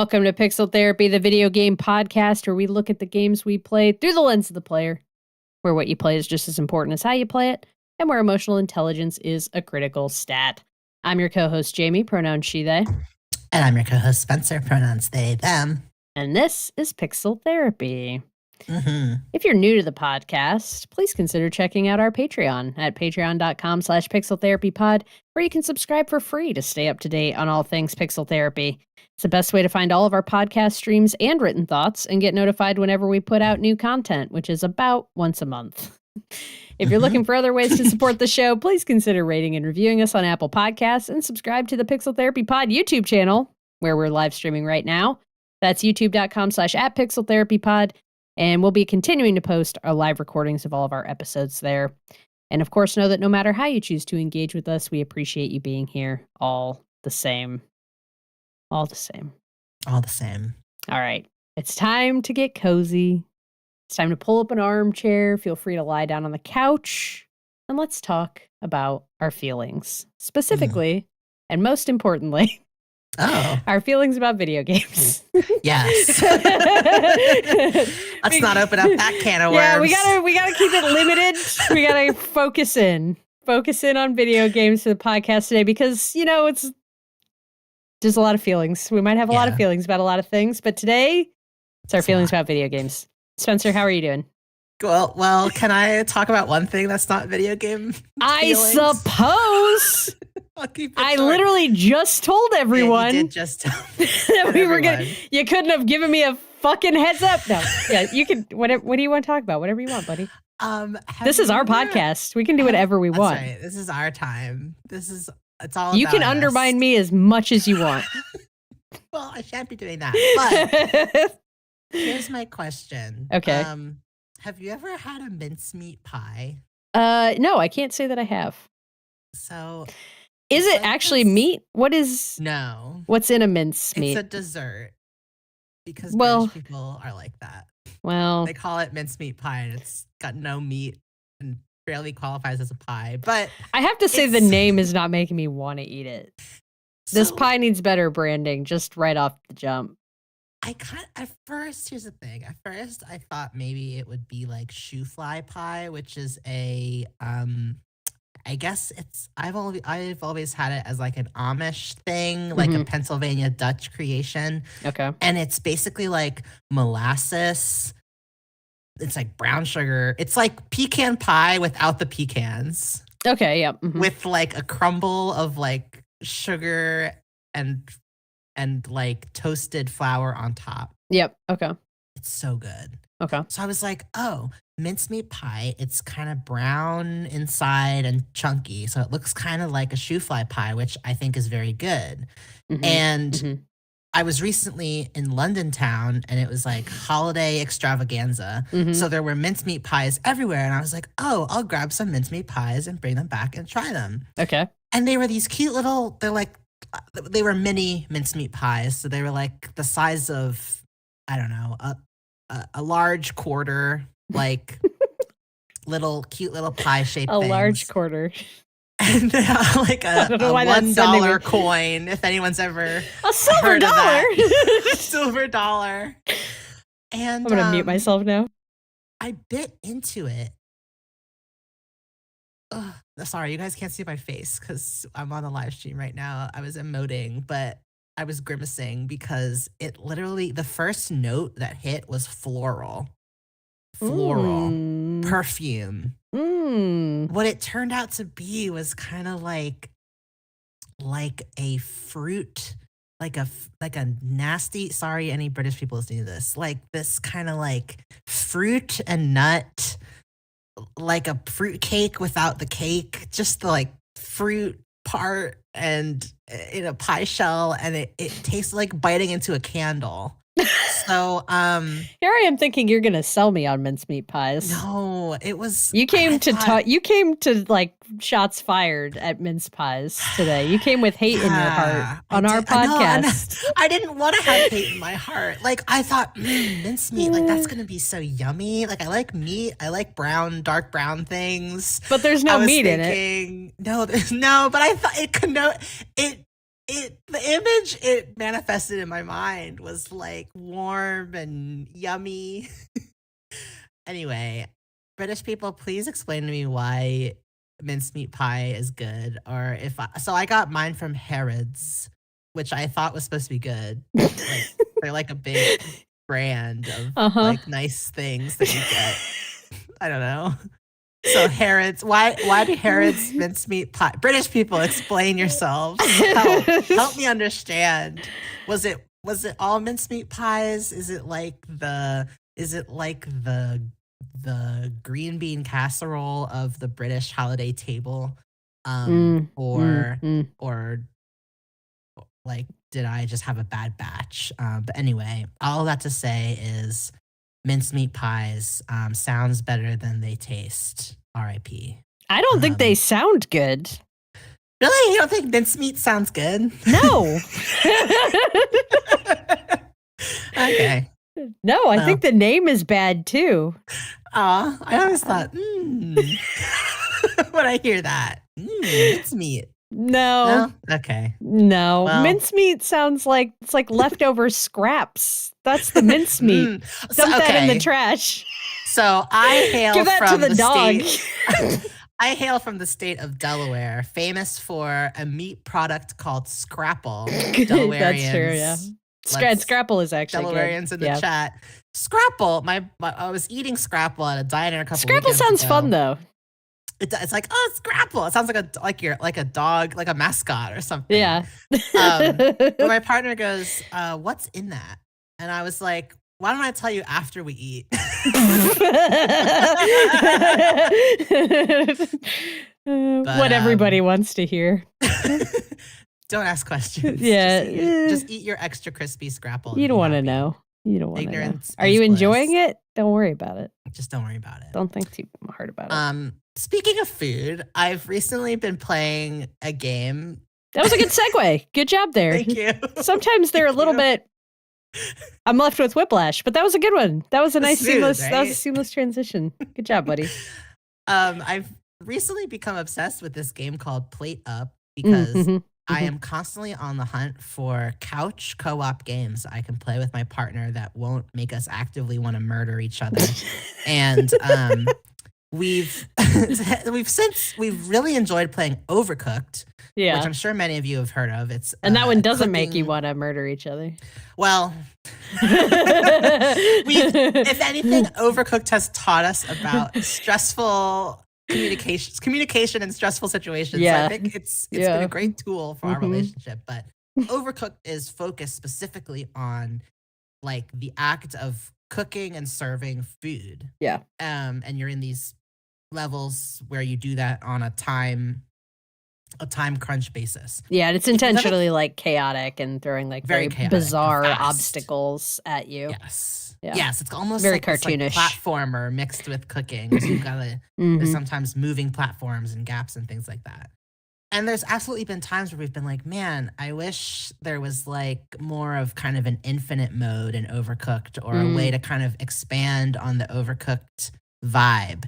Welcome to Pixel Therapy, the video game podcast where we look at the games we play through the lens of the player, where what you play is just as important as how you play it, and where emotional intelligence is a critical stat. I'm your co-host, Jamie, pronouns she, they. And I'm your co-host, Spencer, pronouns they, them. And this is Pixel Therapy. Mm-hmm. If you're new to the podcast, please consider checking out our Patreon at patreon.com/pixeltherapypod, where you can subscribe for free to stay up to date on all things Pixel Therapy. It's the best way to find all of our podcast streams and written thoughts and get notified whenever we put out new content, which is about once a month. If you're looking for other ways to support the show, please consider rating and reviewing us on Apple Podcasts and subscribe to the Pixel Therapy Pod YouTube channel, where we're live streaming right now. That's youtube.com/@pixeltherapypod. And we'll be continuing to post our live recordings of all of our episodes there. And of course, know that no matter how you choose to engage with us, we appreciate you being here all the same. All the same. All the same. All right. It's time to get cozy. It's time to pull up an armchair. Feel free to lie down on the couch. And let's talk about our feelings. Specifically, and most importantly, our feelings about video games. Yes. Let's not open up that can of worms. Yeah, we gotta keep it limited. We gotta focus in on video games for the podcast today because there's a lot of feelings. We might have a lot of feelings about a lot of things, but today it's our feelings about video games. Spencer, how are you doing? Well, can I talk about one thing that's not video game I suppose. I'll keep it I short. Literally just told everyone. You did just tell that we were gonna. You couldn't have given me a fucking heads up. No, yeah, you can. What do you want to talk about? Whatever you want, buddy. This is our podcast. We can do whatever we want. Right. This is our time. It's all. You can us. undermine me as much as you want. Well, I shan't be doing that. But here's my question. Okay. Have you ever had a mincemeat pie? No, I can't say that I have. So. Is it actually meat? What is... No. What's in a mincemeat? It's a dessert. Because British people are like that. Well... They call it mincemeat pie, and it's got no meat and barely qualifies as a pie. But I have to say the name is not making me want to eat it. This pie needs better branding, just right off the jump. At first, here's the thing. At first, I thought maybe it would be like shoe fly pie, which is a... I guess I've always had it as like an Amish thing, like a Pennsylvania Dutch creation. Okay. And it's basically like molasses. It's like brown sugar. It's like pecan pie without the pecans. Okay, yeah. With like a crumble of like sugar and like toasted flour on top. Yep. Okay. It's so good. Okay. So I was like, mincemeat pie, it's kind of brown inside and chunky. So it looks kind of like a shoe fly pie, which I think is very good. And I was recently in London town and it was like holiday extravaganza. So there were mincemeat pies everywhere. And I was like, I'll grab some mincemeat pies and bring them back and try them. Okay. And they were these cute little, they were mini mincemeat pies. So they were like the size of, I don't know, a large quarter, like cute little pie shaped things. Large quarter. And like a $1 coin, if anyone's ever a silver heard dollar. Of that. Silver dollar. And I'm gonna mute myself now. I bit into it. Sorry, you guys can't see my face because I'm on the live stream right now. I was emoting, but I was grimacing because it literally, the first note that hit was floral. Perfume. What it turned out to be was kind of like a fruit, like a nasty, sorry, any British people listening to this, like this kind of like fruit and nut, like a fruit cake without the cake, just the like fruit part and in a pie shell, and it tastes like biting into a candle. So here I am thinking you're gonna sell me on mincemeat pies. No, it was you came to like shots fired at mince pies today. You came with hate in your heart on our podcast. I didn't want to have hate in my heart. Like I thought mincemeat, like that's gonna be so yummy. Like I like meat. I like dark brown things. But there's no meat in it. No, there's no. But I thought it the image it manifested in my mind was like warm and yummy. Anyway, British people, please explain to me why mincemeat pie is good, or so I got mine from Harrods, which I thought was supposed to be good. Like they're like a big brand of like nice things that you get. I don't know. So Harrods, why do Harrods mincemeat pie? British people, explain yourselves. Help me understand. Was it all mincemeat pies? Is it like the green bean casserole of the British holiday table? Or like, did I just have a bad batch? But anyway, all that to say is mincemeat pies sounds better than they taste. R.I.P. I don't think they sound good. Really? You don't think mincemeat sounds good? No. Okay. No, I think the name is bad too. I always thought, when I hear that, mincemeat. No. Okay. No. Well, mincemeat sounds like it's like leftover scraps. That's the mincemeat. Dump that in the trash. So I hail Give that from to the dog. State. I hail from the state of Delaware, famous for a meat product called Scrapple. Delawareans. That's true, yeah. Scrapple is actually Delawareans good. in the chat. Scrapple. I was eating Scrapple at a diner a couple Scrapple weekends sounds ago. fun though. It's like, oh, Scrapple. It sounds like a dog, like a mascot or something. Yeah. But my partner goes, what's in that? And I was like, why don't I tell you after we eat? What everybody wants to hear. Don't ask questions. Yeah. Just eat your extra crispy Scrapple. You don't want to know. You don't want to know. Are is you bliss. enjoying it? Don't worry about it. Just don't worry about it. Don't think too hard about it. Speaking of food, I've recently been playing a game. That was a good segue. Good job there. Thank you. Sometimes they're a little bit. I'm left with whiplash, but that was a good one. That was a nice seamless. Right? That was a seamless transition. Good job, buddy. I've recently become obsessed with this game called s.p.l.i.t because I am constantly on the hunt for couch co-op games I can play with my partner that won't make us actively want to murder each other. And we've really enjoyed playing Overcooked, which I'm sure many of you have heard of. And that one doesn't make you want to murder each other. Well, if anything, Overcooked has taught us about stressful communication in stressful situations. Yeah. So I think it's been a great tool for our relationship. But Overcooked is focused specifically on like the act of cooking and serving food. Yeah. And you're in these levels where you do that on a time crunch basis. Yeah, and it's intentionally like chaotic and throwing like very bizarre obstacles at you. Yes. Yeah. Yes, it's almost very like cartoonish. This, like, platformer mixed with cooking. So you've got there's sometimes moving platforms and gaps and things like that. And there's absolutely been times where we've been like, man, I wish there was like more of kind of an infinite mode in Overcooked or a way to kind of expand on the Overcooked vibe.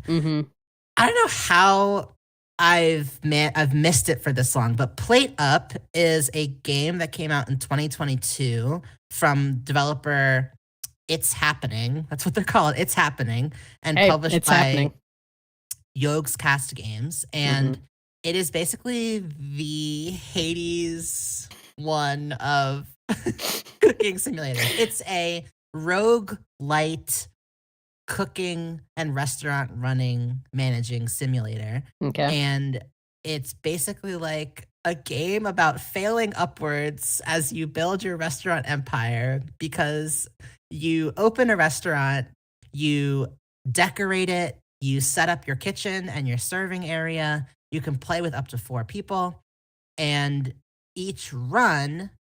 I don't know how I've missed it for this long, but s.p.l.i.t is a game that came out in 2022 from developer It's Happening. That's what they're called. It's Happening. And published by Ysbryd Games. And it is basically the Hades one of cooking simulators. It's a roguelite cooking and restaurant managing simulator. Okay. And it's basically like a game about failing upwards as you build your restaurant empire, because you open a restaurant, you decorate it, you set up your kitchen and your serving area. You can play with up to 4 people, and each run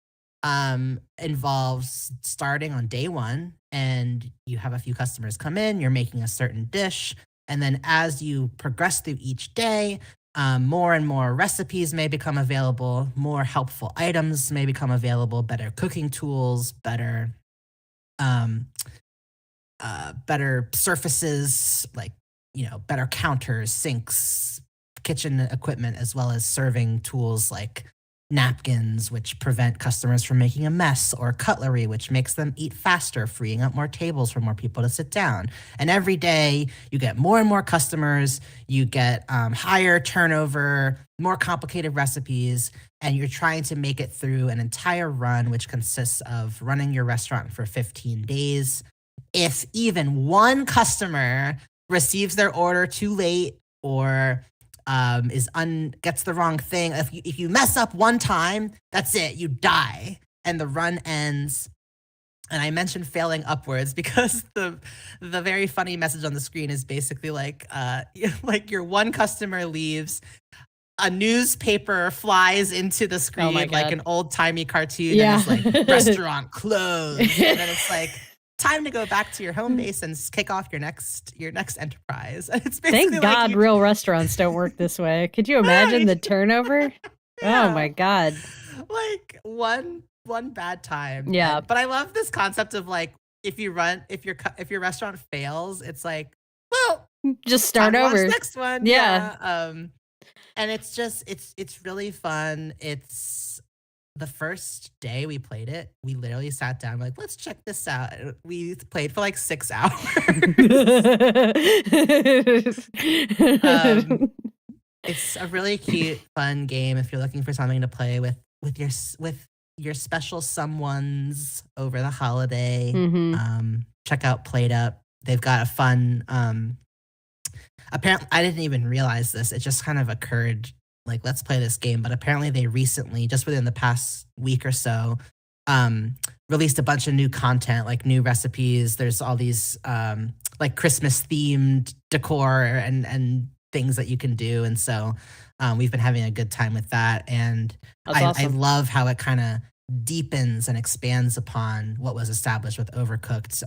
involves starting on day 1, and you have a few customers come in, you're making a certain dish, and then as you progress through each day, more and more recipes may become available, more helpful items may become available, better cooking tools, better surfaces, like, better counters, sinks, kitchen equipment, as well as serving tools like napkins, which prevent customers from making a mess, or cutlery, which makes them eat faster, freeing up more tables for more people to sit down. And every day you get more and more customers, you get higher turnover, more complicated recipes, and you're trying to make it through an entire run, which consists of running your restaurant for 15 days. If even one customer receives their order too late or gets the wrong thing, if you mess up one time, that's it, you die, and the run ends. And I mentioned failing upwards because the very funny message on the screen is basically like your one customer leaves, a newspaper flies into the screen like an old-timey cartoon, and it's like restaurant closed, and then it's like time to go back to your home base and kick off your next enterprise. It's basically Thank God real restaurants don't work this way. Could you imagine the turnover? Yeah. Oh my God. Like one bad time. Yeah. But I love this concept of like if your restaurant fails, it's like, well, just start over. Next one. Yeah. And it's just it's really fun. It's the first day we played it, we literally sat down like, let's check this out. We played for like 6 hours. It's a really cute, fun game if you're looking for something to play with your special someones over the holiday. Check out s.p.l.i.t. They've got a fun apparently I didn't even realize this. It just kind of occurred like, let's play this game. But apparently they recently, just within the past week or so, released a bunch of new content, like new recipes. There's all these like Christmas themed decor and things that you can do. And so we've been having a good time with that. And I love how it kind of deepens and expands upon what was established with Overcooked.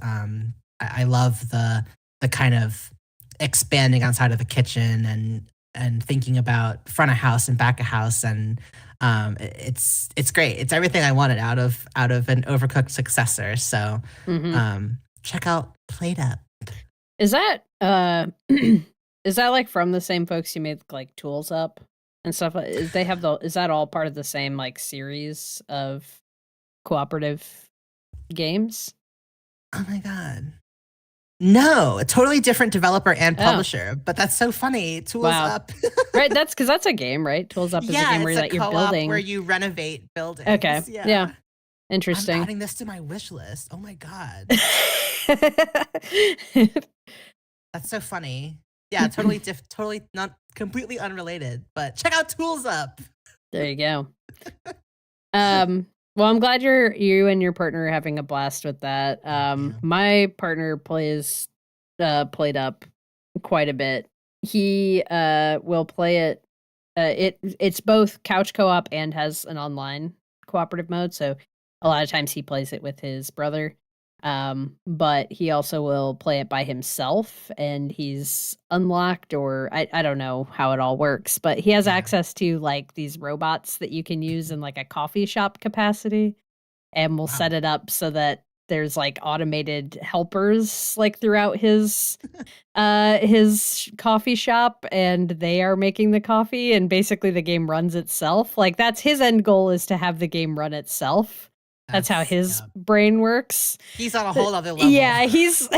I love the kind of expanding outside of the kitchen and thinking about front of house and back of house, and it's great. It's everything I wanted out of an Overcooked successor. So check out s.p.l.i.t. Is that is that like from the same folks you made like Tools Up and stuff? Is that all part of the same like series of cooperative games? Oh my God. No, a totally different developer and publisher, but that's so funny. Tools Up. Right, that's because that's a game, right? Tools Up is a game where you're building. Where you renovate buildings. Okay, yeah. Interesting. I'm adding this to my wish list. Oh my God. That's so funny. Yeah, totally not completely unrelated, but check out Tools Up. There you go. Well, I'm glad you and your partner are having a blast with that. My partner plays s.p.l.i.t quite a bit. He will play it. It's both couch co-op and has an online cooperative mode. So a lot of times he plays it with his brother. But he also will play it by himself, and he's unlocked, or I don't know how it all works, but he has access to like these robots that you can use in like a coffee shop capacity, and we'll set it up so that there's like automated helpers like throughout his coffee shop, and they are making the coffee, and basically the game runs itself. Like that's his end goal, is to have the game run itself. That's how his brain works. He's on a whole other level. Yeah, he's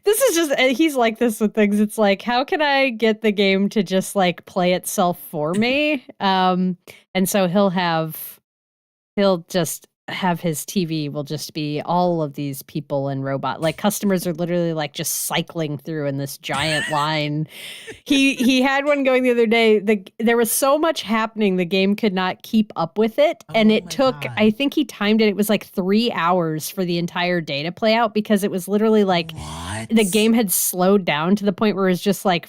he's like this with things. It's like, how can I get the game to just like play itself for me? And so he'll just have his TV will just be all of these people and robot, like customers are literally like just cycling through in this giant line. He had one going the other day. There was so much happening, the game could not keep up with it, and it took I think he timed it. It was like 3 hours for the entire day to play out, because it was literally like the game had slowed down to the point where it was just like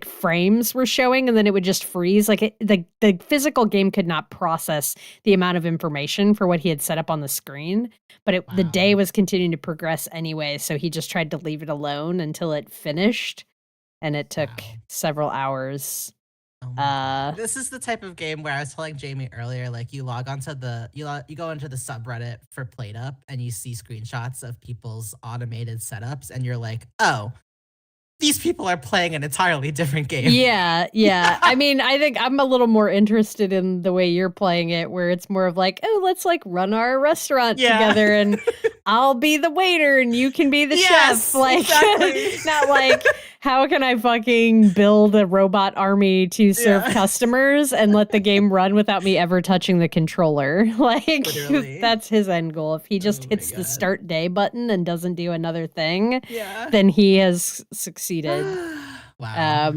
frames were showing, and then it would just freeze. Like the physical game could not process the amount of information for what he had set up on the screen, but the day was continuing to progress anyway. So he just tried to leave it alone until it finished, and it took several hours. This is the type of game where I was telling Jamie earlier, like you log onto you go into the subreddit for s.p.l.i.t, and you see screenshots of people's automated setups, and you're like, oh, these people are playing an entirely different game. Yeah. I mean, I think I'm a little more interested in the way you're playing it, where it's more of like, oh, let's like run our restaurant together and I'll be the waiter and you can be the chef. Like, exactly. Not like, how can I fucking build a robot army to serve customers and let the game run without me ever touching the controller? Like, Literally. That's his end goal. If he just hits the start day button and doesn't do another thing, then he has succeeded. Wow.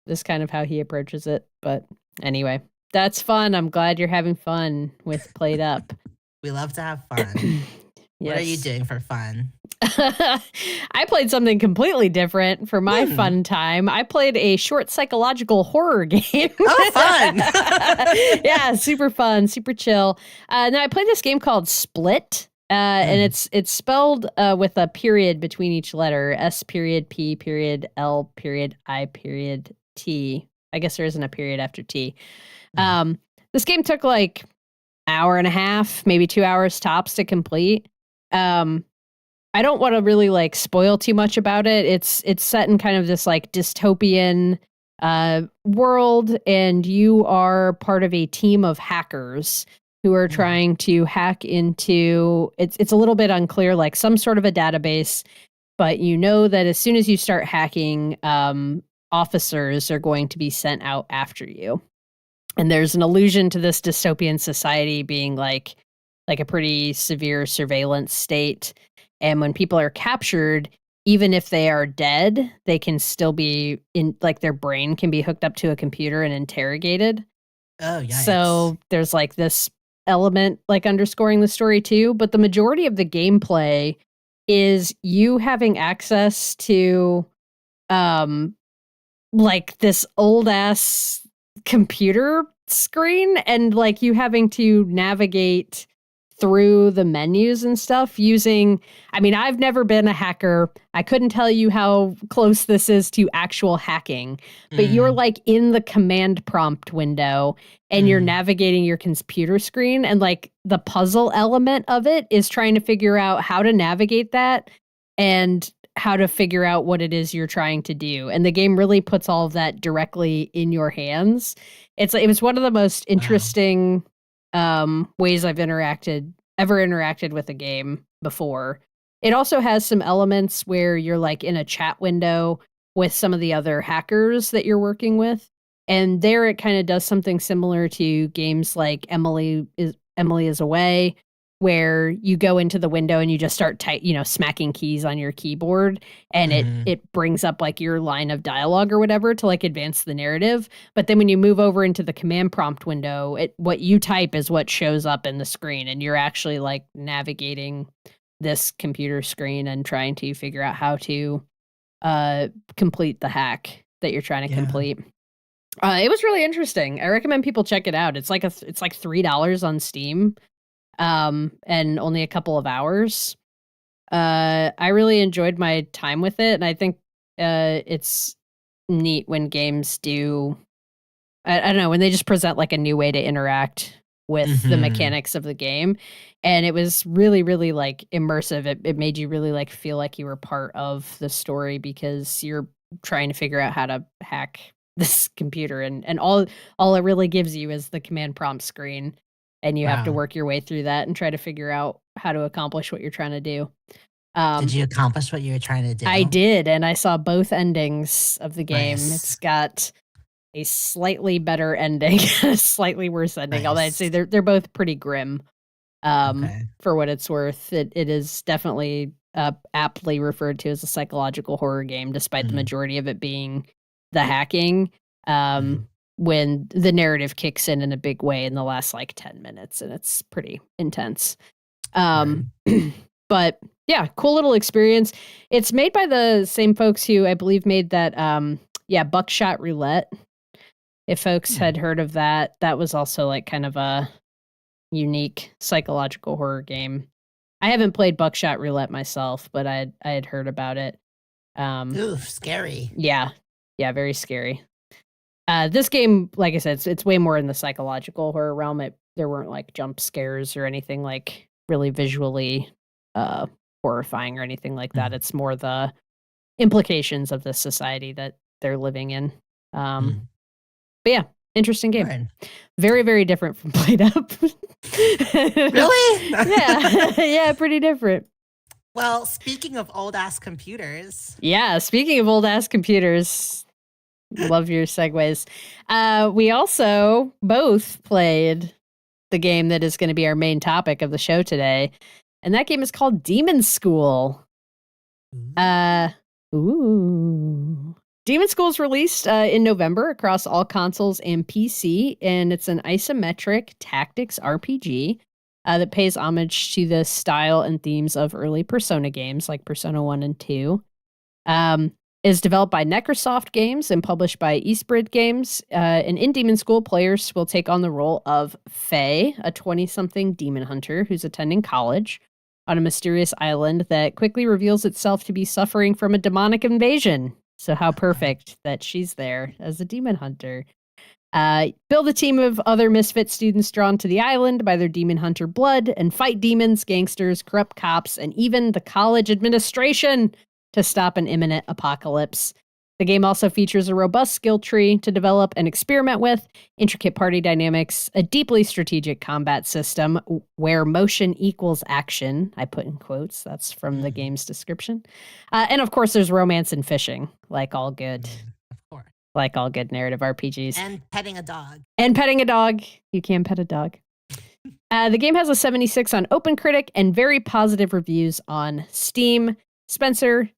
This kind of how he approaches it. But anyway, that's fun. I'm glad you're having fun with Played Up. We love to have fun. What are you doing for fun? I played something completely different for my fun time. I played a short psychological horror game. Oh, fun. Yeah, super fun, super chill. Now I played this game called S.p.l.i.t. And it's spelled with a period between each letter, S.p.l.I.T. I guess there isn't a period after T. This game took like hour and a half, maybe 2 hours tops to complete. I don't want to really like spoil too much about it. It's set in kind of this like dystopian world, and you are part of a team of hackers who are trying to hack into it's a little bit unclear, like some sort of a database, but you know that as soon as you start hacking, officers are going to be sent out after you. And there's an allusion to this dystopian society being like a pretty severe surveillance state. And when people are captured, even if they are dead, they can still be in, like, their brain can be hooked up to a computer and interrogated. Oh, yeah. So there's like this element like underscoring the story too, but the majority of the gameplay is you having access to like this old ass computer screen, and like you having to navigate through the menus and stuff using, I mean, I've never been a hacker. I couldn't tell you how close this is to actual hacking, but you're like in the command prompt window and you're navigating your computer screen, and like the puzzle element of it is trying to figure out how to navigate that and how to figure out what it is you're trying to do. And the game really puts all of that directly in your hands. It was one of the most interesting ways I've ever interacted with a game before. It also has some elements where you're like in a chat window with some of the other hackers that you're working with. And there it kind of does something similar to games like Emily is Away, where you go into the window and you just start smacking keys on your keyboard, and it brings up like your line of dialogue or whatever to like advance the narrative. But then when you move over into the command prompt window, what you type is what shows up in the screen, and you're actually like navigating this computer screen and trying to figure out how to complete the hack that you're trying to complete. It was really interesting. I recommend people check it out. It's like $3 on Steam. And only a couple of hours. I really enjoyed my time with it, and I think it's neat when games do, I don't know, when they just present like a new way to interact with the mechanics of the game. And it was really, really like immersive. It made you really like feel like you were part of the story, because you're trying to figure out how to hack this computer, and all it really gives you is the command prompt screen. And you have to work your way through that and try to figure out how to accomplish what you're trying to do. Did you accomplish what you were trying to do? I did, and I saw both endings of the game. Nice. It's got a slightly better ending, a slightly worse ending. Nice. Although I'd say they're both pretty grim. For what it's worth, it is definitely aptly referred to as a psychological horror game, despite the majority of it being the hacking. When the narrative kicks in a big way in the last like 10 minutes, and it's pretty intense. But yeah, cool little experience. It's made by the same folks who I believe made that Buckshot Roulette. If folks had heard of that, that was also like kind of a unique psychological horror game. I haven't played Buckshot Roulette myself, but I had heard about it. Ooh, scary. Yeah, very scary. This game, like I said, it's way more in the psychological horror realm. There weren't like jump scares or anything like really visually horrifying or anything like that. It's more the implications of this society that they're living in. But yeah, interesting game. Right. Very, very different from Play-Doh. Really? Yeah, pretty different. Well, speaking of old-ass computers. Yeah, speaking of old-ass computers. Love your segues. We also both played the game that is going to be our main topic of the show today. And that game is called Demonschool. Demonschool is released in November across all consoles and PC, and it's an isometric tactics RPG that pays homage to the style and themes of early Persona games like Persona 1 and 2. Is developed by Necrosoft Games and published by Ysbryd Games. And in Demonschool, players will take on the role of Faye, a 20-something demon hunter who's attending college on a mysterious island that quickly reveals itself to be suffering from a demonic invasion. So how perfect that she's there as a demon hunter. Build a team of other misfit students drawn to the island by their demon hunter blood and fight demons, gangsters, corrupt cops, and even the college administration to stop an imminent apocalypse. The game also features a robust skill tree to develop and experiment with, intricate party dynamics, a deeply strategic combat system where motion equals action. I put in quotes. That's from the game's description. And of course, there's romance and fishing, like all good. Of course. Like all good narrative RPGs. And petting a dog. And petting a dog. You can pet a dog. The game has a 76 on OpenCritic and very positive reviews on Steam. Spencer,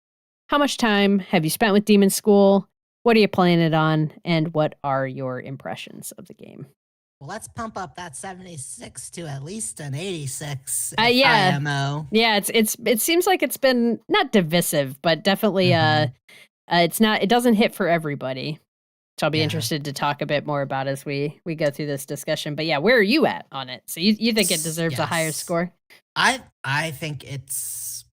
how much time have you spent with Demonschool? What are you playing it on? And what are your impressions of the game? Well, let's pump up that 76 to at least an 86 yeah. IMO. Yeah, it seems like it's been not divisive, but definitely it doesn't hit for everybody. Which I'll be interested to talk a bit more about as we go through this discussion. But yeah, where are you at on it? So you think it deserves a higher score? I think it's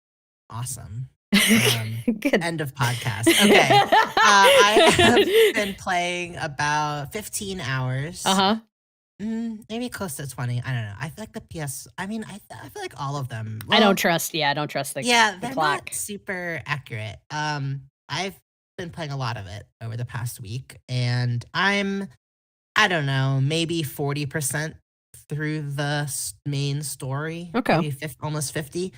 awesome. Good. End of podcast. Okay. I have been playing about 15 hours. Maybe close to 20. I don't know. I feel like the PS. I mean, I feel like all of them. Well, I don't trust the they're clock. Not super accurate. I've been playing a lot of it over the past week, and I don't know, maybe 40% through the main story. Okay. Maybe almost 50.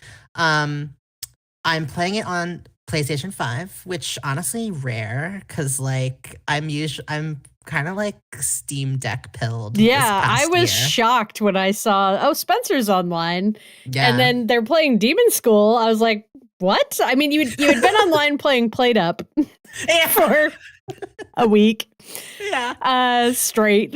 I'm playing it on PlayStation 5, which honestly rare because like I'm kind of like Steam Deck pilled. Yeah, I was shocked when I saw Spencer's online, and then they're playing Demonschool. I was like, what? I mean, you had been online playing Play-Doh for a week. Yeah. Straight.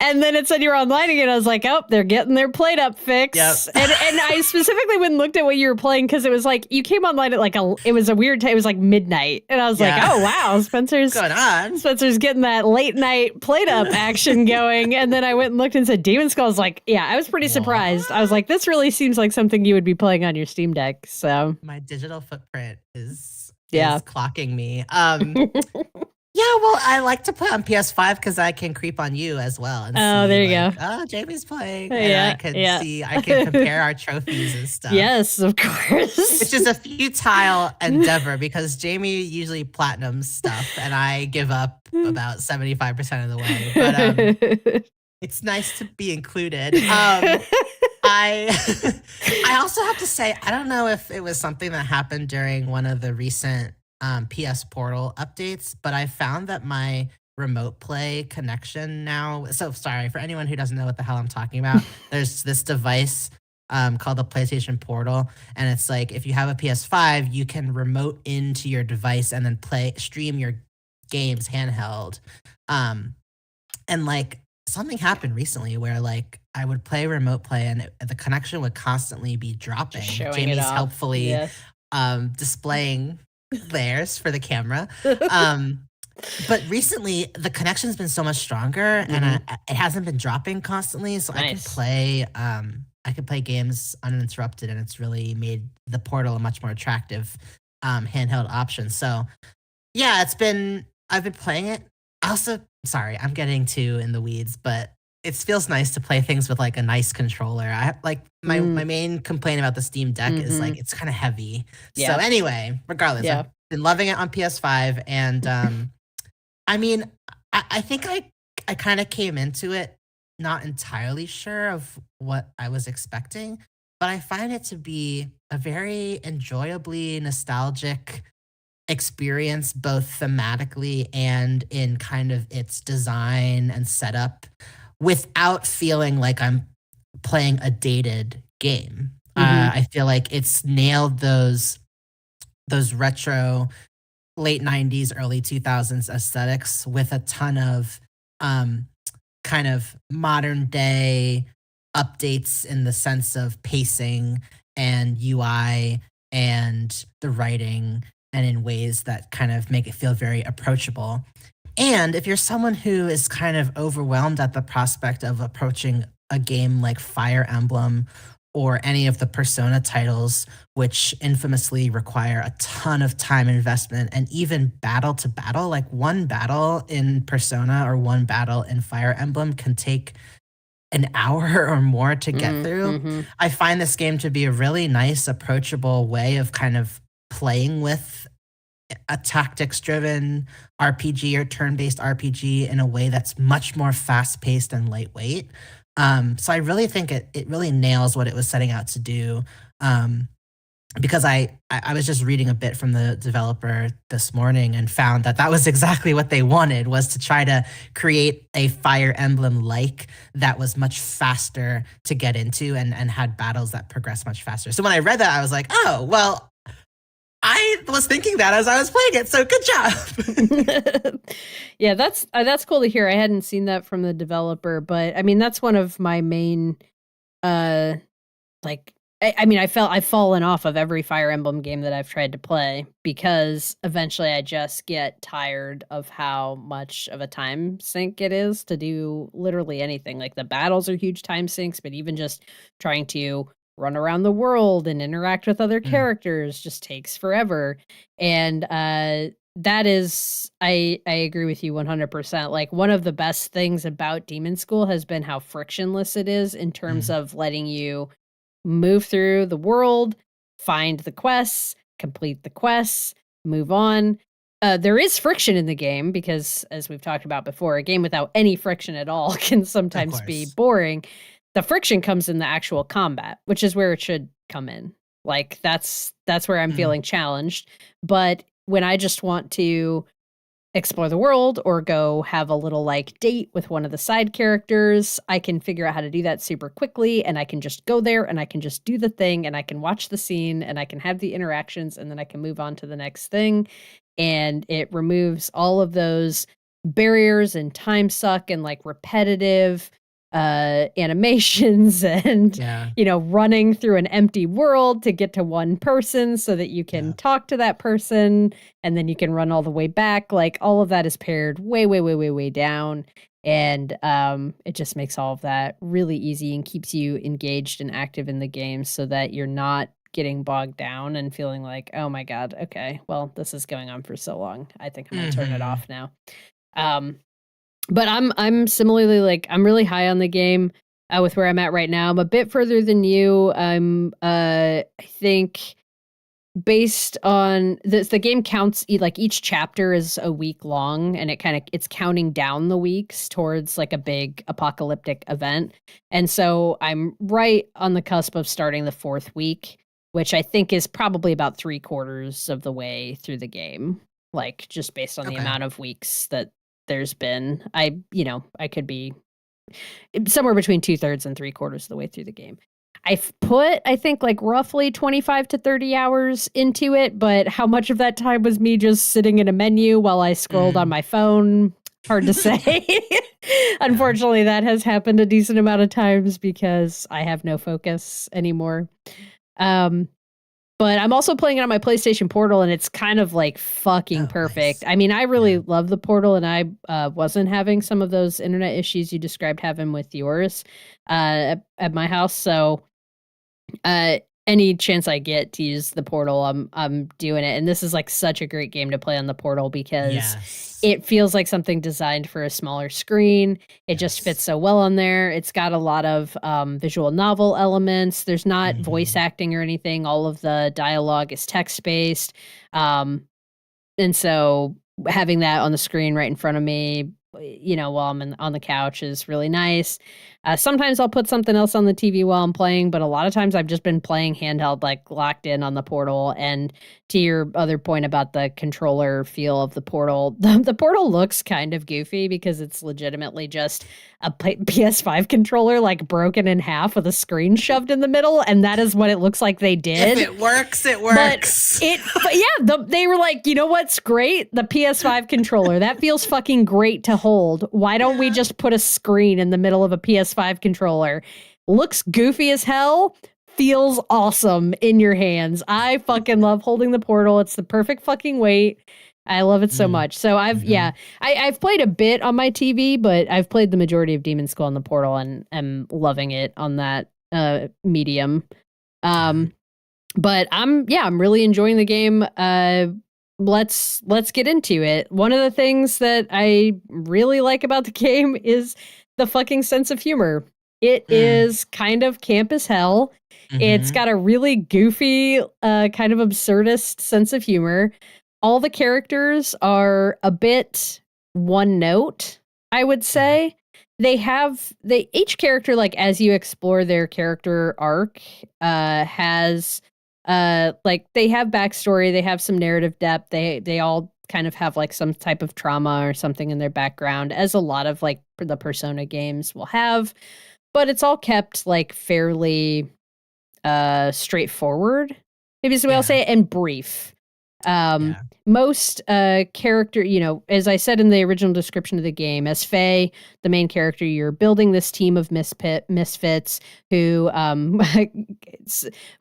And then it said you were online again. I was like, oh, they're getting their Play-Doh fix. Yep. And I specifically went and looked at what you were playing because it was like you came online at like it was a weird time. It was like midnight. And I was like, oh wow, Spencer's getting that late night Play-Doh action going. And then I went and looked and said Demonschool. I was like, yeah, I was pretty surprised. I was like, this really seems like something you would be playing on your Steam Deck. So my digital footprint is clocking me. Yeah, well, I like to play on PS5 because I can creep on you as well. And there you go. Oh, Jamie's playing. And I can compare our trophies and stuff. Yes, of course. Which is a futile endeavor because Jamie usually platinums stuff and I give up about 75% of the way. But it's nice to be included. I also have to say, I don't know if it was something that happened during one of the recent PS Portal updates, but I found that my remote play connection now. So sorry for anyone who doesn't know what the hell I'm talking about. There's this device called the PlayStation Portal, and it's like if you have a PS5, you can remote into your device and then stream your games handheld. And like something happened recently where like I would play remote play and the connection would constantly be dropping. Jamie's helpfully displaying theirs for the camera. But recently the connection's been so much stronger and it hasn't been dropping constantly. So nice. I could play games uninterrupted, and it's really made the Portal a much more attractive handheld option. So yeah, I've been playing it. Also, sorry, I'm getting too in the weeds, but it feels nice to play things with like a nice controller. I like my main complaint about the Steam Deck is like it's kind of heavy. So anyway, regardless, I've been loving it on PS5, and I mean, I think I kind of came into it not entirely sure of what I was expecting, but I find it to be a very enjoyably nostalgic experience, both thematically and in kind of its design and setup, without feeling like I'm playing a dated game. I feel like it's nailed those retro late 90s, early 2000s aesthetics with a ton of kind of modern day updates in the sense of pacing and UI and the writing, and in ways that kind of make it feel very approachable. And if you're someone who is kind of overwhelmed at the prospect of approaching a game like Fire Emblem or any of the Persona titles, which infamously require a ton of time investment and even battle to battle, like one battle in Persona or one battle in Fire Emblem can take an hour or more to get through. I find this game to be a really nice, approachable way of kind of playing with a tactics driven RPG or turn based RPG in a way that's much more fast paced and lightweight. So I really think it really nails what it was setting out to do. Because I was just reading a bit from the developer this morning and found that was exactly what they wanted, was to try to create a Fire Emblem like that was much faster to get into and had battles that progress much faster. So when I read that, I was like, oh, well, I was thinking that as I was playing it, so good job. Yeah, that's cool to hear. I hadn't seen that from the developer, but I mean, that's one of my main, like, I mean, I've fallen off of every Fire Emblem game that I've tried to play because eventually I just get tired of how much of a time sink it is to do literally anything. Like the battles are huge time sinks, but even just trying to run around the world and interact with other characters just takes forever. And that is, I agree with you 100%. Like one of the best things about Demonschool has been how frictionless it is in terms of letting you move through the world, find the quests, complete the quests, move on. There is friction in the game because, as we've talked about before, a game without any friction at all can sometimes be boring. The friction comes in the actual combat, which is where it should come in. Like that's where I'm feeling challenged. But when I just want to explore the world or go have a little like date with one of the side characters, I can figure out how to do that super quickly, and I can just go there and I can just do the thing and I can watch the scene and I can have the interactions and then I can move on to the next thing. And it removes all of those barriers and time suck and like repetitive animations and running through an empty world to get to one person so that you can talk to that person and then you can run all the way back. Like all of that is pared way down, and it just makes all of that really easy and keeps you engaged and active in the game so that you're not getting bogged down and feeling like, oh my god, okay, well, this is going on for so long, I think I'm gonna turn it off now. But I'm similarly like I'm really high on the game with where I'm at right now. I'm a bit further than you. I think based on the game counts, like each chapter is a week long, and it's counting down the weeks towards like a big apocalyptic event. And so I'm right on the cusp of starting the 4th week, which I think is probably about 3/4 of the way through the game. Like just based on the amount of weeks that there's been, I could be somewhere between 2/3 and 3/4 of the way through the game. I've put, I think, like roughly 25 to 30 hours into it, but how much of that time was me just sitting in a menu while I scrolled on my phone? Hard to say. Unfortunately, that has happened a decent amount of times because I have no focus anymore. But I'm also playing it on my PlayStation Portal, and it's kind of like fucking perfect. Nice. I mean, I really love the Portal, and I wasn't having some of those internet issues you described having with yours at my house. So any chance I get to use the portal, I'm doing it. And this is like such a great game to play on the portal because it feels like something designed for a smaller screen. It just fits so well on there. It's got a lot of visual novel elements. There's not voice acting or anything. All of the dialogue is text-based. And so having that on the screen right in front of me, you know, while I'm on the couch is really nice. Sometimes I'll put something else on the TV while I'm playing, but a lot of times I've just been playing handheld, like locked in on the portal. And to your other point about the controller feel of the portal, the portal looks kind of goofy because it's legitimately just a PS5 controller, like broken in half with a screen shoved in the middle. And that is what it looks like they did. If it works, it works. They were like, you know what's great? The PS5 controller. That feels fucking great to hold. Why don't we just put a screen in the middle of a PS5 controller? Looks goofy as hell. Feels awesome in your hands. I fucking love holding the portal. It's the perfect fucking weight. I love it so much. So I've played a bit on my TV, but I've played the majority of Demonschool on the portal and am loving it on that medium. But I'm really enjoying the game. Let's get into it. One of the things that I really like about the game is the fucking sense of humor. It is kind of camp as hell. It's got a really goofy, kind of absurdist sense of humor. All the characters are a bit one note, I would say. Each character, like as you explore their character arc, has like they have backstory, they have some narrative depth, they all kind of have like some type of trauma or something in their background, as a lot of like the Persona games will have, but it's all kept like fairly straightforward, maybe is the way I'll say it, and brief. Most character, you know, as I said in the original description of the game, as Faye, the main character, you're building this team of misfits who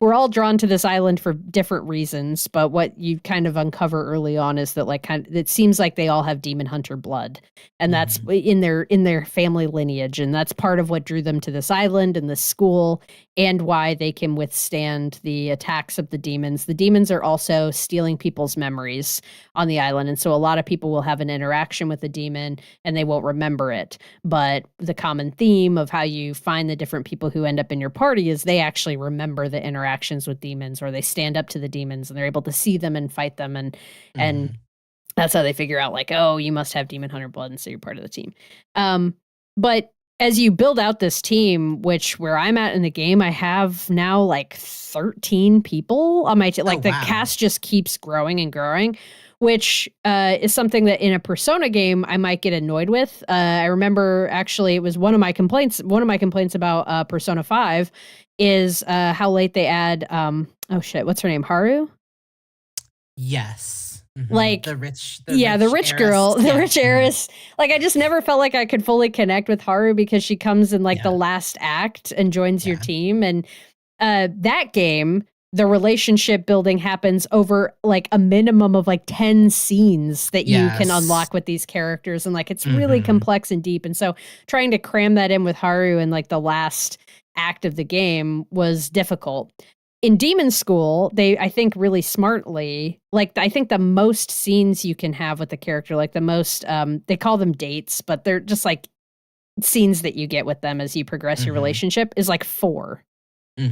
we're all drawn to this island for different reasons, but what you kind of uncover early on is that like it seems like they all have demon hunter blood, and that's in their family lineage, and that's part of what drew them to this island and this school, and why they can withstand the attacks of the demons. The demons are also stealing people's memories on the island, and so a lot of people will have an interaction with the demon and they won't remember it. But the common theme of how you find the different people who end up in your party is they actually remember the interactions with demons, or they stand up to the demons and they're able to see them and fight them, and that's how they figure out like, oh, you must have demon hunter blood, and so you're part of the team. But as you build out this team, which where I'm at in the game, I have now like 13 people on my team. Like the cast just keeps growing and growing, which is something that in a Persona game I might get annoyed with. I remember actually it was one of my complaints about Persona 5 is how late they add what's her name? Haru? Yes. Like the rich girl, the rich heiress. Like I just never felt like I could fully connect with Haru because she comes in like the last act and joins your team. And that game, the relationship building happens over like a minimum of like 10 scenes that you can unlock with these characters. And like, it's really complex and deep. And so trying to cram that in with Haru in like the last act of the game was difficult. In Demonschool, they, I think really smartly, like I think the most scenes you can have with the character, like the most, they call them dates, but they're just like scenes that you get with them as you progress your relationship is like 4.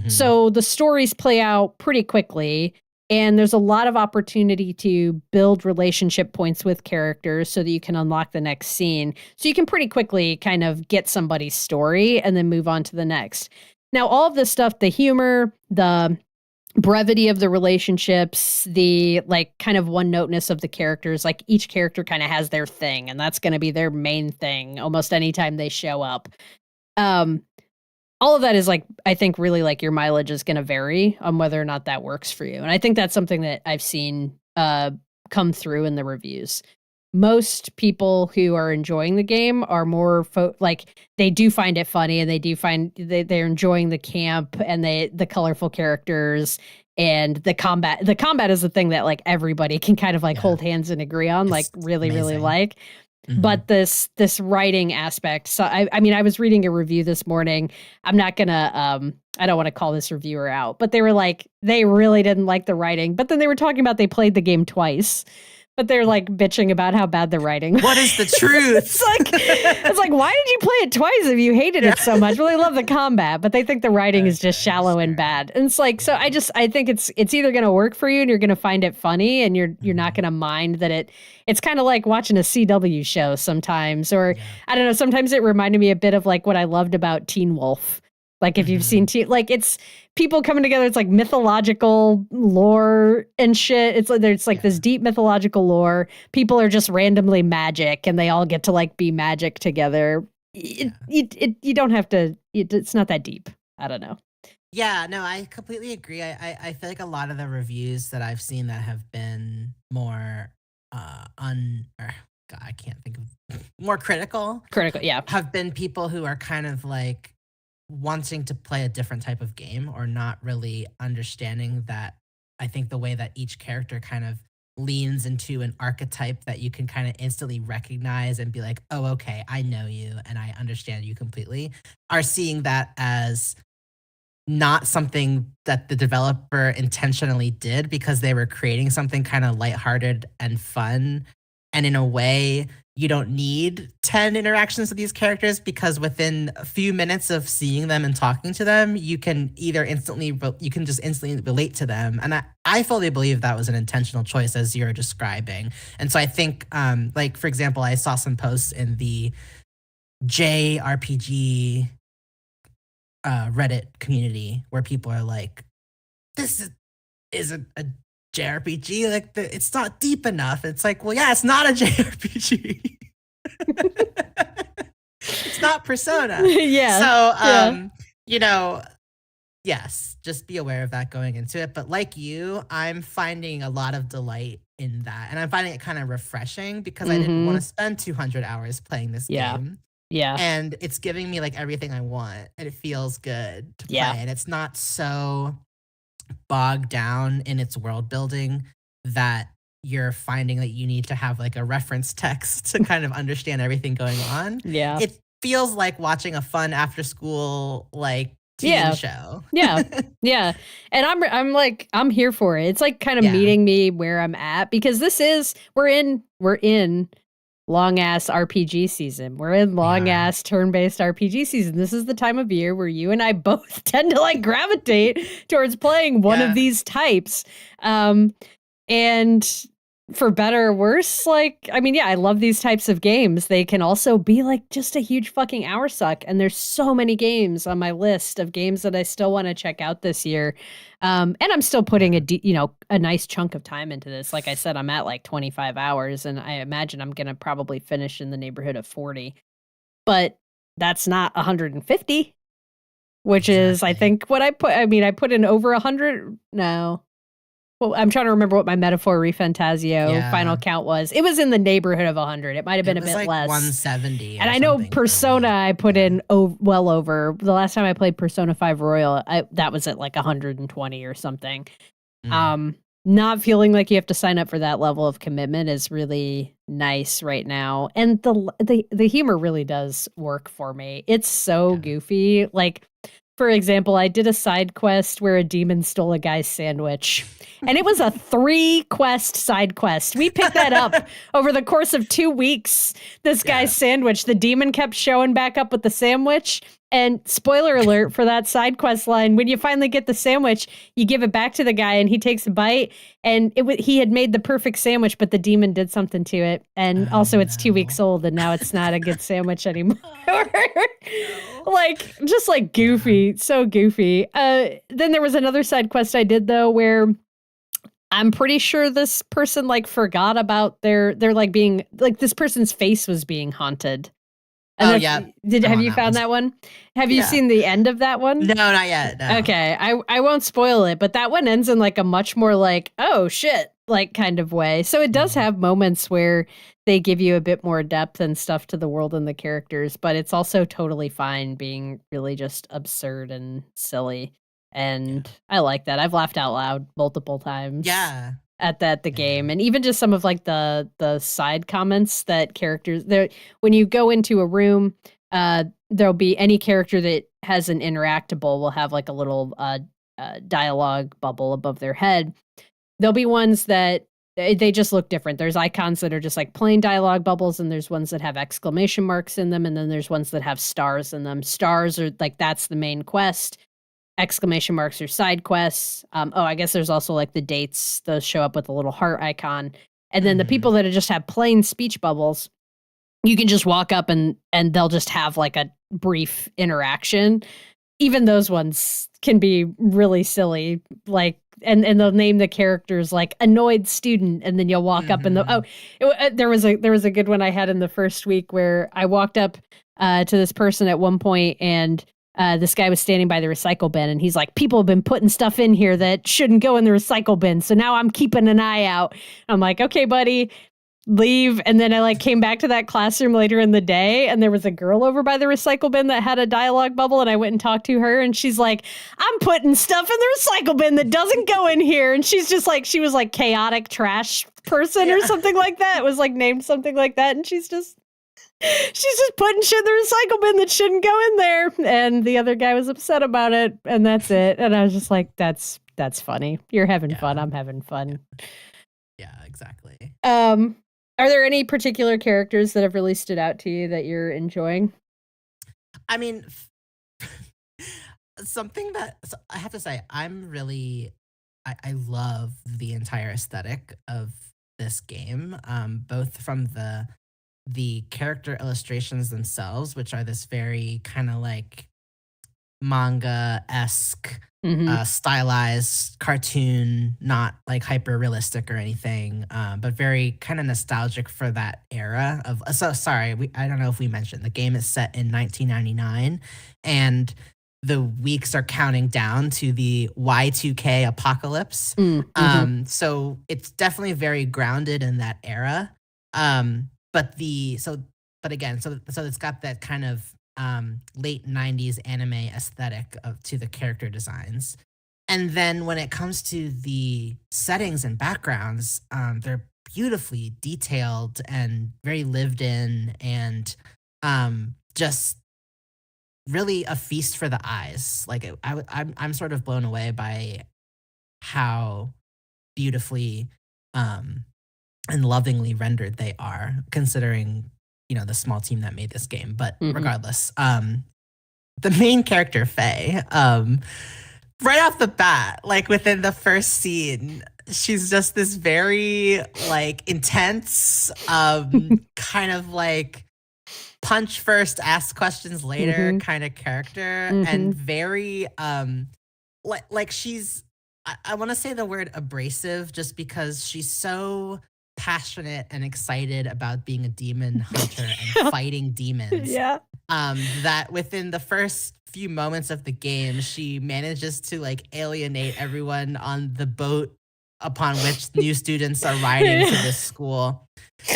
So the stories play out pretty quickly, and there's a lot of opportunity to build relationship points with characters so that you can unlock the next scene. So you can pretty quickly kind of get somebody's story and then move on to the next. Now, all of this stuff, the humor, the brevity of the relationships, the like kind of one-noteness of the characters, like each character kind of has their thing, and that's going to be their main thing almost anytime they show up. All of that is like, I think really like your mileage is going to vary on whether or not that works for you. And I think that's something that I've seen come through in the reviews. Most people who are enjoying the game are more like they do find it funny, and they do find they're enjoying the camp and the colorful characters and the combat. The combat is the thing that like everybody can kind of like hold hands and agree on, like really, really like. But this writing aspect. So I mean, I was reading a review this morning. I'm not gonna I don't want to call this reviewer out, but they were like, they really didn't like the writing. But then they were talking about they played the game twice. But they're like bitching about how bad the writing was. What is the truth? It's like, why did you play it twice if you hated it so much? Well, they love the combat, but they think the writing is just shallow and bad. And it's like, so I think it's either going to work for you and you're going to find it funny and you're not going to mind that it's kind of like watching a CW show sometimes, or I don't know, sometimes it reminded me a bit of like what I loved about Teen Wolf. Like if you've seen it's people coming together. It's like mythological lore and shit. It's like there's like this deep mythological lore. People are just randomly magic, and they all get to like be magic together. You don't have to. It's not that deep. I don't know. Yeah, no, I completely agree. I feel like a lot of the reviews that I've seen that have been more God, I can't think of more critical. Yeah, have been people who are kind of like wanting to play a different type of game or not really understanding that. I think the way that each character kind of leans into an archetype that you can kind of instantly recognize and be like, oh, okay, I know you and I understand you completely, are seeing that as not something that the developer intentionally did because they were creating something kind of lighthearted and fun. And in a way, you don't need 10 interactions with these characters because within a few minutes of seeing them and talking to them, you can just instantly relate to them. And I fully believe that was an intentional choice as you're describing. And so I think, like, for example, I saw some posts in the JRPG Reddit community where people are like, this isn't a JRPG, like it's not deep enough. It's like, well, yeah, it's not a JRPG. It's not Persona. So, you know, yes, just be aware of that going into it. But like you, I'm finding a lot of delight in that. And I'm finding it kind of refreshing because I didn't want to spend 200 hours playing this game. Yeah. And it's giving me like everything I want and it feels good to play. And it's not so bogged down in its world building that you're finding that you need to have like a reference text to kind of understand everything going on. Yeah. It feels like watching a fun after school like TV show. Yeah. And I'm here for it. It's like kind of meeting me where I'm at because we're in long ass RPG season. We're in long ass turn-based RPG season. This is the time of year where you and I both tend to like gravitate towards playing one of these types. And for better or worse, like, I mean, I love these types of games. They can also be like just a huge fucking hour suck. And there's so many games on my list of games that I still want to check out this year. And I'm still putting a nice chunk of time into this. Like I said, I'm at like 25 hours and I imagine I'm going to probably finish in the neighborhood of 40, but that's not 150, which is, I think what I put in over 100. No. Well, I'm trying to remember what my Metaphor Refantasio final count was. It was in the neighborhood of 100. It might have been a bit like less. 170. And I know Persona I put in well over. The last time I played Persona 5 Royal, that was at like 120 or something. Not feeling like you have to sign up for that level of commitment is really nice right now. And the humor really does work for me. It's so goofy. Like, for example, I did a side quest where a demon stole a guy's sandwich. And it was a 3-quest side quest. We picked that up over the course of 2 weeks. This guy's sandwich, the demon kept showing back up with the sandwich. And spoiler alert for that side quest line, when you finally get the sandwich, you give it back to the guy and he takes a bite. And he had made the perfect sandwich, but the demon did something to it. And it's 2 weeks old and now it's not a good sandwich anymore. Like, just like goofy, so goofy. Then there was another side quest I did though, where I'm pretty sure this person like forgot about their like being like this person's face was being haunted. And have you found that one? Have you seen the end of that one? No, not yet. No. Okay, I won't spoil it, but that one ends in like a much more like, oh shit, like kind of way. So it does have moments where they give you a bit more depth and stuff to the world and the characters, but it's also totally fine being really just absurd and silly. And I like that. I've laughed out loud multiple times. Yeah. at the game, and even just some of like the side comments that characters there. When you go into a room, there'll be any character that has an interactable will have like a little dialogue bubble above their head. There'll be ones that they just look different. There's icons that are just like plain dialogue bubbles, and there's ones that have exclamation marks in them, and then there's ones that have stars in them. Stars are like that's the main quest. Exclamation marks are side quests. I guess there's also like the dates. Those show up with a little heart icon. And then the people that just have plain speech bubbles, you can just walk up and they'll just have like a brief interaction. Even those ones can be really silly. Like, and they'll name the characters like annoyed student, and then you'll walk up and there was a good one I had in the first week where I walked up to this person at one point, and this guy was standing by the recycle bin, and he's like, people have been putting stuff in here that shouldn't go in the recycle bin, so now I'm keeping an eye out. I'm like, okay, buddy, leave. And then I like came back to that classroom later in the day, and there was a girl over by the recycle bin that had a dialogue bubble, and I went and talked to her, and she's like, I'm putting stuff in the recycle bin that doesn't go in here. And she's just like, she was like chaotic trash person or something like that. It was like named something like that, and she's just putting shit in the recycle bin that shouldn't go in there. And the other guy was upset about it, and that's it. And I was just like, that's funny. You're having fun. I'm having fun. Yeah, exactly. Are there any particular characters that have really stood out to you that you're enjoying? I mean, something that I have to say, I love the entire aesthetic of this game, both from the character illustrations themselves, which are this very kind of like manga-esque, stylized cartoon, not like hyper realistic or anything, but very kind of nostalgic for that era of. So sorry, I don't know if we mentioned the game is set in 1999, and the weeks are counting down to the Y2K apocalypse. So it's definitely very grounded in that era. But it's got that kind of late 90s anime aesthetic to the character designs. And then when it comes to the settings and backgrounds, they're beautifully detailed and very lived in, and just really a feast for the eyes. Like I'm sort of blown away by how beautifully and lovingly rendered they are, considering the small team that made this game. But regardless, the main character Faye, right off the bat, like within the first scene, she's just this very like intense, kind of like punch first, ask questions later kind of character, and very like she's I want to say the word abrasive, just because she's so passionate and excited about being a demon hunter and fighting demons. That within the first few moments of the game, she manages to like alienate everyone on the boat upon which new students are riding to this school.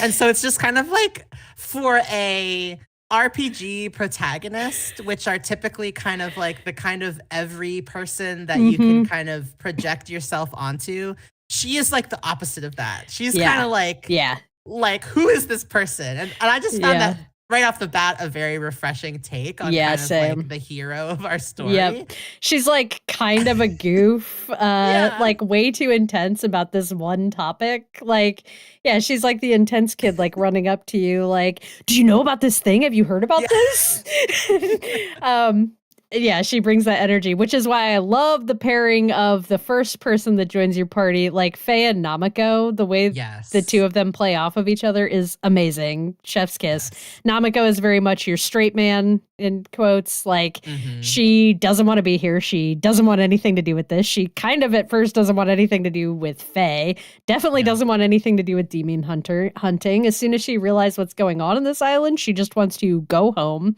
And so it's just kind of like, for a RPG protagonist, which are typically kind of like the kind of every person that you can kind of project yourself onto, she is like the opposite of that. She's kind of like, who is this person? And I just found that right off the bat a very refreshing take on kind of like the hero of our story. She's like kind of a goof, like way too intense about this one topic. Like, she's like the intense kid, like running up to you like, do you know about this thing? Have you heard about this? She brings that energy, which is why I love the pairing of the first person that joins your party, like Faye and Namiko. The way the two of them play off of each other is amazing. Chef's kiss. Namiko is very much your straight man, in quotes. Like, she doesn't want to be here. She doesn't want anything to do with this. She kind of at first doesn't want anything to do with Faye. Definitely doesn't want anything to do with demon hunting. As soon as she realized what's going on in this island, she just wants to go home.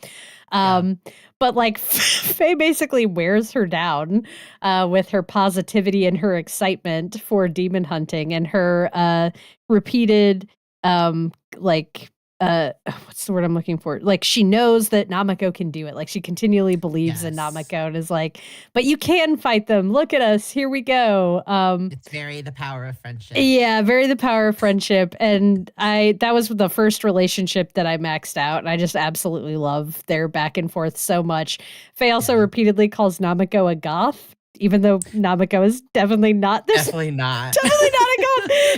But like Faye basically wears her down with her positivity and her excitement for demon hunting, and her repeated like what's the word I'm looking for? Like, she knows that Namako can do it. Like, she continually believes in Namako and is like, but you can fight them. Look at us. Here we go. It's very the power of friendship. Yeah, very the power of friendship. And that was the first relationship that I maxed out. And I just absolutely love their back and forth so much. Faye also repeatedly calls Namako a goth, even though Namako is definitely not. Definitely not. Definitely not a goth.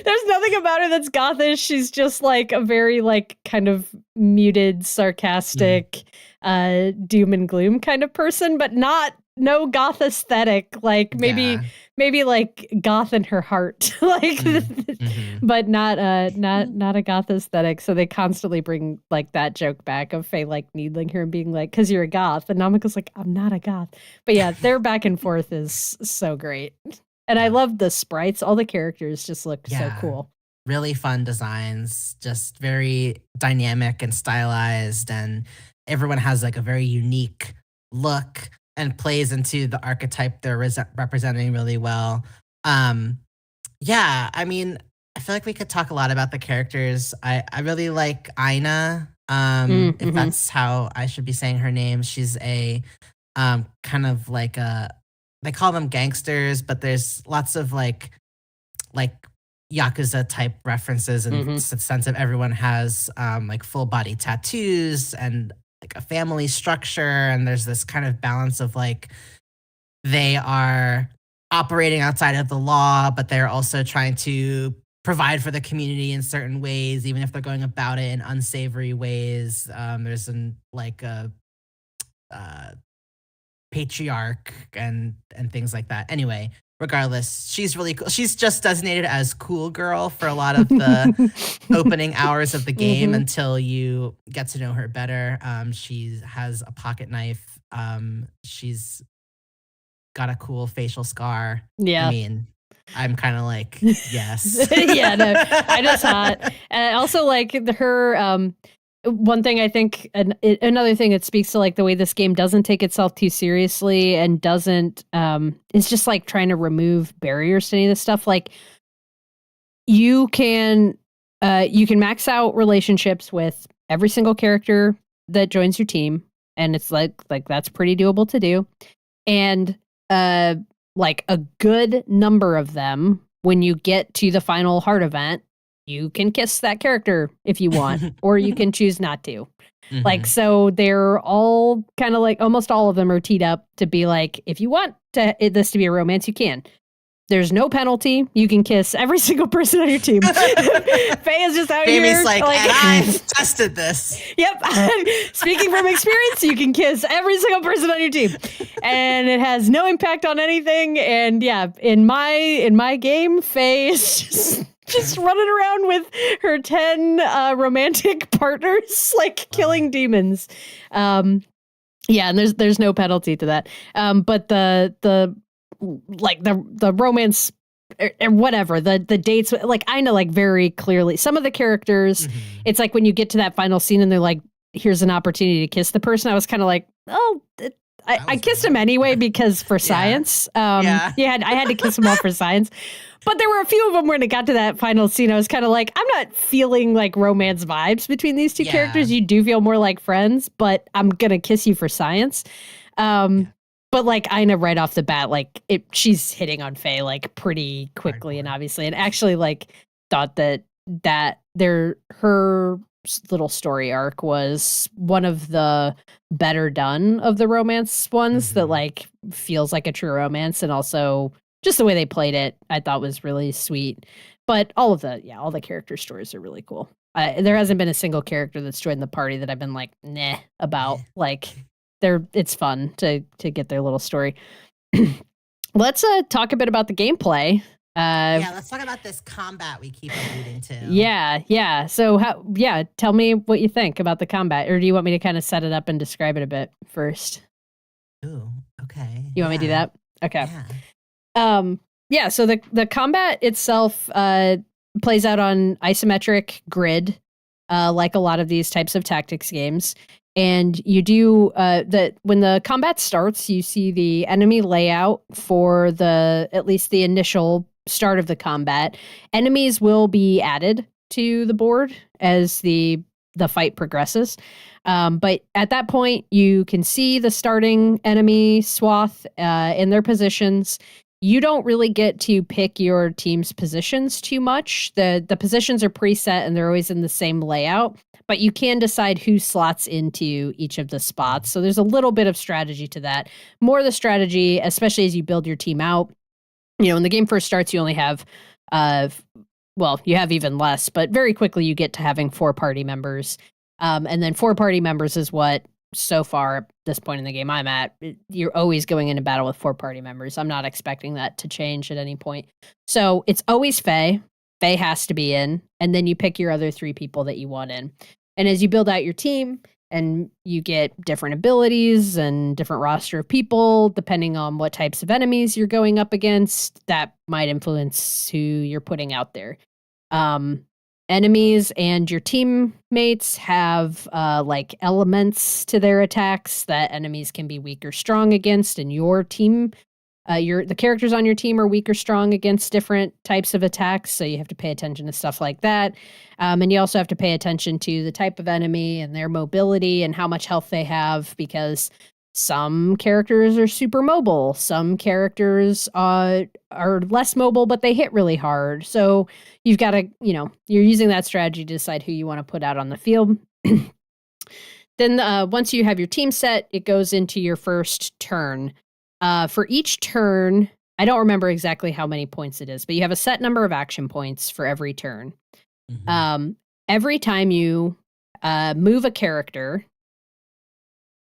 There's nothing about her that's gothish. She's just like a very like kind of muted, sarcastic, doom and gloom kind of person, but no goth aesthetic. Like maybe like goth in her heart, like, but not a goth aesthetic. So they constantly bring like that joke back of Faye like needling her and being like, "'Cause you're a goth," and Namako's like, "I'm not a goth." But yeah, their back and forth is so great. And I love the sprites. All the characters just look so cool. Really fun designs, just very dynamic and stylized, and everyone has like a very unique look and plays into the archetype they're representing really well. Yeah, I mean, I feel like we could talk a lot about the characters. I really like Aina, if that's how I should be saying her name. She's a kind of like they call them gangsters, but there's lots of like Yakuza type references and the sense of everyone has like full body tattoos and like a family structure. And there's this kind of balance of like, they are operating outside of the law, but they're also trying to provide for the community in certain ways, even if they're going about it in unsavory ways. There's a patriarch and things like that. Anyway, regardless, she's really cool. She's just designated as cool girl for a lot of the opening hours of the game until you get to know her better. She has a pocket knife. She's got a cool facial scar. Yeah. I mean, I'm kind of like, yes. Yeah, no, I just hot. And I also like her, one thing I think, another thing that speaks to like the way this game doesn't take itself too seriously and doesn't, it's just like trying to remove barriers to any of this stuff. Like you can max out relationships with every single character that joins your team. And it's like that's pretty doable to do. And, like a good number of them, when you get to the final heart event, you can kiss that character if you want, or you can choose not to. Like, so they're all kind of like, almost all of them are teed up to be like, if you want this to be a romance, you can. There's no penalty. You can kiss every single person on your team. Faye is just out Jamie's here. Like, and I've tested this. Yep. Speaking from experience, you can kiss every single person on your team. And it has no impact on anything. And yeah, in my game, Faye is just running around with her 10 romantic partners, like killing demons. Yeah, and there's no penalty to that. But the romance or whatever, the dates, like I know like very clearly some of the characters, it's like when you get to that final scene and they're like, here's an opportunity to kiss the person. I was kind of like, oh, I kissed him anyway because for science. I had to kiss him all for science. But there were a few of them when it got to that final scene, I was kind of like, I'm not feeling like romance vibes between these two characters. You do feel more like friends, but I'm going to kiss you for science. But like Aina right off the bat, like she's hitting on Faye like pretty quickly and obviously, and actually like thought that her little story arc was one of the better done of the romance ones that like feels like a true romance, and also just the way they played it, I thought was really sweet. But all the character stories are really cool. There hasn't been a single character that's joined the party that I've been like, nah about. Like, it's fun to get their little story. Let's talk a bit about the gameplay. Let's talk about this combat we keep alluding to. Yeah. So tell me what you think about the combat, or do you want me to kind of set it up and describe it a bit first? Ooh, okay. You want me to do that? Okay. Yeah. So the combat itself plays out on isometric grid, like a lot of these types of tactics games. And you do when the combat starts, you see the enemy layout for at least the initial start of the combat. Enemies will be added to the board as the the fight progresses. But at that point, you can see the starting enemy swath in their positions. You don't really get to pick your team's positions too much. The positions are preset and they're always in the same layout, but you can decide who slots into each of the spots. So there's a little bit of strategy to that. More of the strategy, especially as you build your team out. When the game first starts, you only have, you have even less, but very quickly you get to having 4 party members. And then 4 party members is what, so far, at this point in the game I'm at, you're always going into battle with 4 party members. I'm not expecting that to change at any point. So it's always Faye. Faye has to be in, and then you pick your other 3 people that you want in. And as you build out your team, and you get different abilities and different roster of people, depending on what types of enemies you're going up against, that might influence who you're putting out there. Enemies and your teammates have like elements to their attacks that enemies can be weak or strong against, and your team, the characters on your team are weak or strong against different types of attacks, so you have to pay attention to stuff like that. And you also have to pay attention to the type of enemy and their mobility and how much health they have, because some characters are super mobile. Some characters are less mobile, but they hit really hard. So you've got to, you're using that strategy to decide who you want to put out on the field. Then once you have your team set, it goes into your first turn. For each turn, I don't remember exactly how many points it is, but you have a set number of action points for every turn. Mm-hmm. Every time you move a character,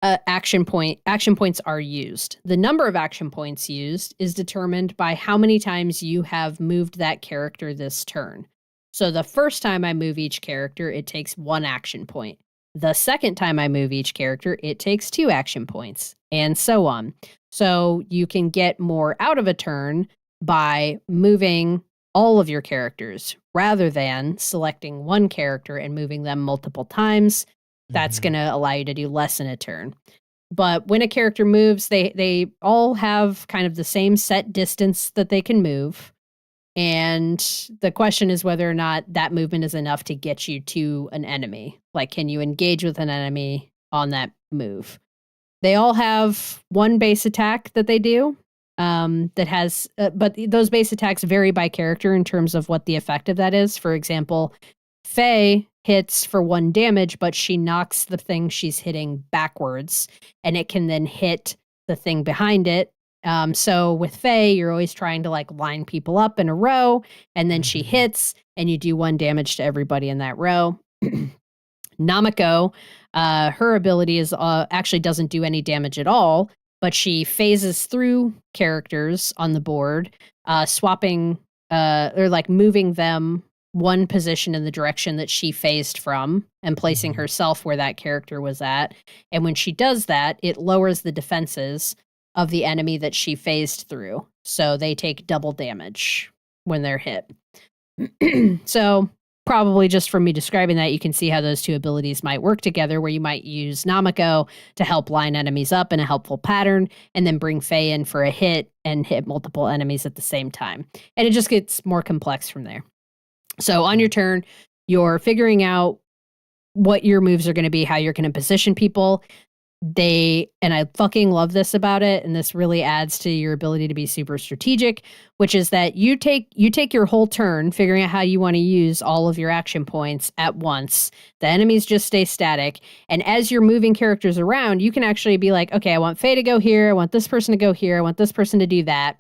action points are used. The number of action points used is determined by how many times you have moved that character this turn. So the first time I move each character, it takes 1 action point. The second time I move each character, it takes 2 action points, and so on. So you can get more out of a turn by moving all of your characters rather than selecting one character and moving them multiple times. That's going to allow you to do less in a turn. But when a character moves, they all have kind of the same set distance that they can move. And the question is whether or not that movement is enough to get you to an enemy. Like, can you engage with an enemy on that move? They all have one base attack that they do that has, but those base attacks vary by character in terms of what the effect of that is. For example, Faye hits for 1 damage, but she knocks the thing she's hitting backwards, and it can then hit the thing behind it. So with Faye, you're always trying to like line people up in a row, and then she hits, and you do 1 damage to everybody in that row. Namiko, her ability is actually doesn't do any damage at all, but she phases through characters on the board, swapping or like moving them 1 position in the direction that she phased from and placing herself where that character was at. And when she does that, it lowers the defenses of the enemy that she phased through. So they take double damage when they're hit. So probably just from me describing that, you can see how those 2 abilities might work together, where you might use Namiko to help line enemies up in a helpful pattern, and then bring Faye in for a hit and hit multiple enemies at the same time. And it just gets more complex from there. So on your turn, you're figuring out what your moves are going to be, how you're going to position people. And I fucking love this about it, and this really adds to your ability to be super strategic, which is that you take your whole turn figuring out how you want to use all of your action points at once. The enemies just stay static, and as you're moving characters around, you can actually be like, okay, I want Faye to go here, I want this person to go here, I want this person to do that.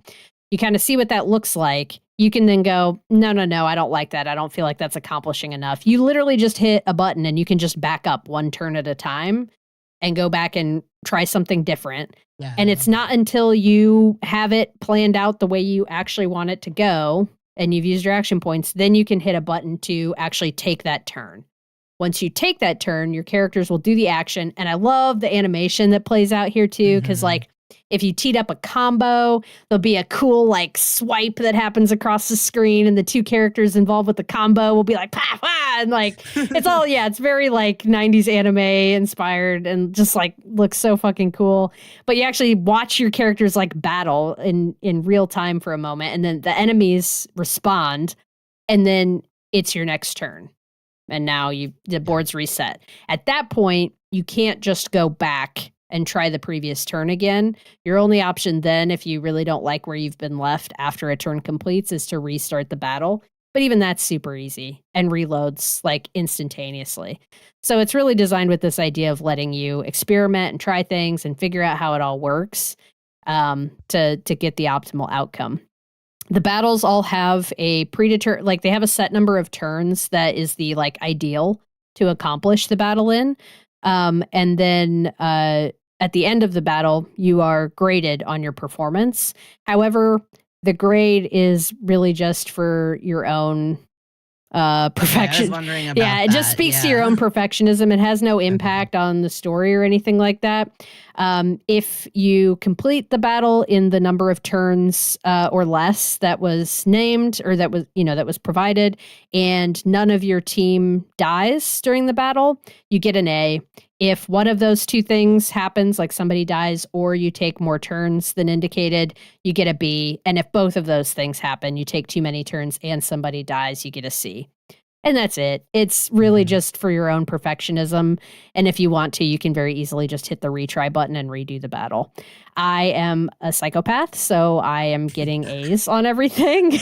You kind of see what that looks like. You can then go, no, I don't like that. I don't feel like that's accomplishing enough. You literally just hit a button and you can just back up 1 turn at a time and go back and try something different. Yeah. And it's not until you have it planned out the way you actually want it to go and you've used your action points, then you can hit a button to actually take that turn. Once you take that turn, your characters will do the action. And I love the animation that plays out here too, because like, if you teed up a combo, there'll be a cool like swipe that happens across the screen, and the 2 characters involved with the combo will be like, pah, pah, and like, it's all, it's very like 90s anime inspired and just like looks so fucking cool. But you actually watch your characters like battle in real time for a moment, and then the enemies respond, and then it's your next turn. and now the board's reset. At that point, you can't just go back and try the previous turn again. Your only option then, if you really don't like where you've been left after a turn completes, is to restart the battle. But even that's super easy and reloads like instantaneously. So it's really designed with this idea of letting you experiment and try things and figure out how it all works to get the optimal outcome. The battles all have a predetermined, like they have a set number of turns that is the like ideal to accomplish the battle in. And then at the end of the battle, you are graded on your performance. However, the grade is really just for your own perfection. I was wondering about it just speaks to your own perfectionism. It has no impact on the story or anything like that. If you complete the battle in the number of turns or less that was named or that was provided, and none of your team dies during the battle, you get an A. If one of those two things happens, like somebody dies or you take more turns than indicated, you get a B. And if both of those things happen, you take too many turns and somebody dies, you get a C. And that's it. It's really just for your own perfectionism. And if you want to, you can very easily just hit the retry button and redo the battle. I am a psychopath, so I am getting A's on everything.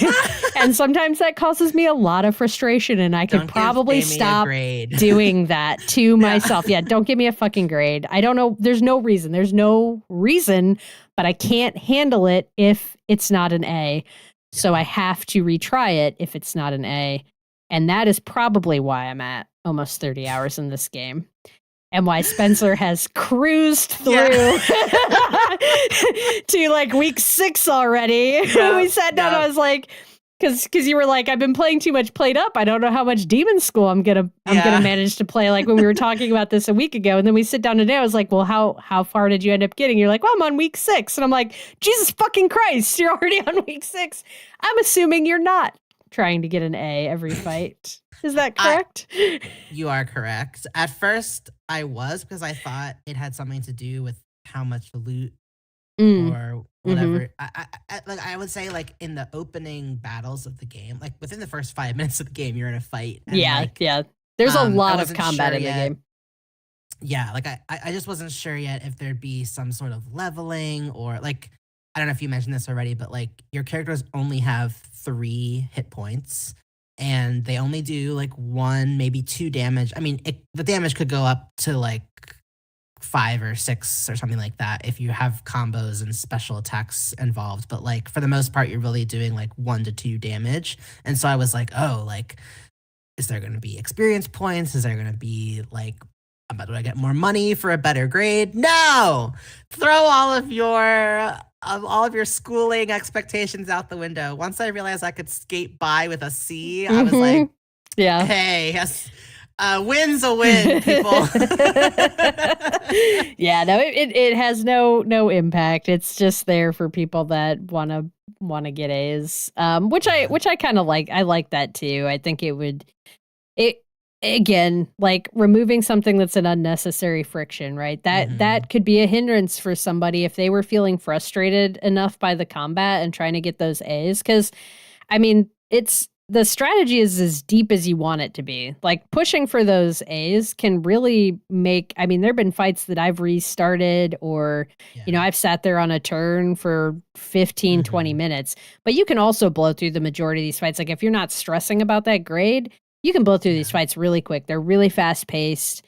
And sometimes that causes me a lot of frustration, and I could probably stop doing that to myself. Yeah, don't give me a fucking grade. I don't know. There's no reason. But I can't handle it if it's not an A. So I have to retry it if it's not an A. And that is probably why I'm at almost 30 hours in this game. And why Spencer has cruised through to like week 6 already. Yeah, we sat down, I was like, because you were like, I've been playing too much Played Up. I don't know how much Demonschool I'm gonna manage to play. Like when we were talking about this a week ago, and then we sit down today. I was like, well, how far did you end up getting? You're like, well, I'm on week 6, and I'm like, Jesus fucking Christ, you're already on week 6. I'm assuming you're not trying to get an A every fight. Is that correct? You are correct. At first, I was, because I thought it had something to do with how much loot or whatever. I would say, like, in the opening battles of the game, like within the first 5 minutes of the game, you're in a fight. And There's a lot of combat in the game. Yeah, like I just wasn't sure yet if there'd be some sort of leveling, or like, I don't know if you mentioned this already, but like your characters only have 3 hit points, and they only do like 1, maybe 2 damage. I mean, the damage could go up to like 5 or 6 or something like that if you have combos and special attacks involved. But like for the most part, you're really doing like 1 to 2 damage. And so I was like, oh, like, is there going to be experience points? Is there going to be like, do I get more money for a better grade? No! Throw all of your schooling expectations out the window. Once I realized I could skate by with a C, I was like, hey, yes, win's a win, people. Yeah, no, it has no impact. It's just there for people that want to get A's, which I kind of like. I like that too. I think again, like removing something that's an unnecessary friction, right? That could be a hindrance for somebody if they were feeling frustrated enough by the combat and trying to get those A's. Because, I mean, the strategy is as deep as you want it to be. Like pushing for those A's can really make, I mean, there have been fights that I've restarted or, I've sat there on a turn for 15, 20 minutes, but you can also blow through the majority of these fights. Like if you're not stressing about that grade, you can blow through these fights really quick. They're really fast paced,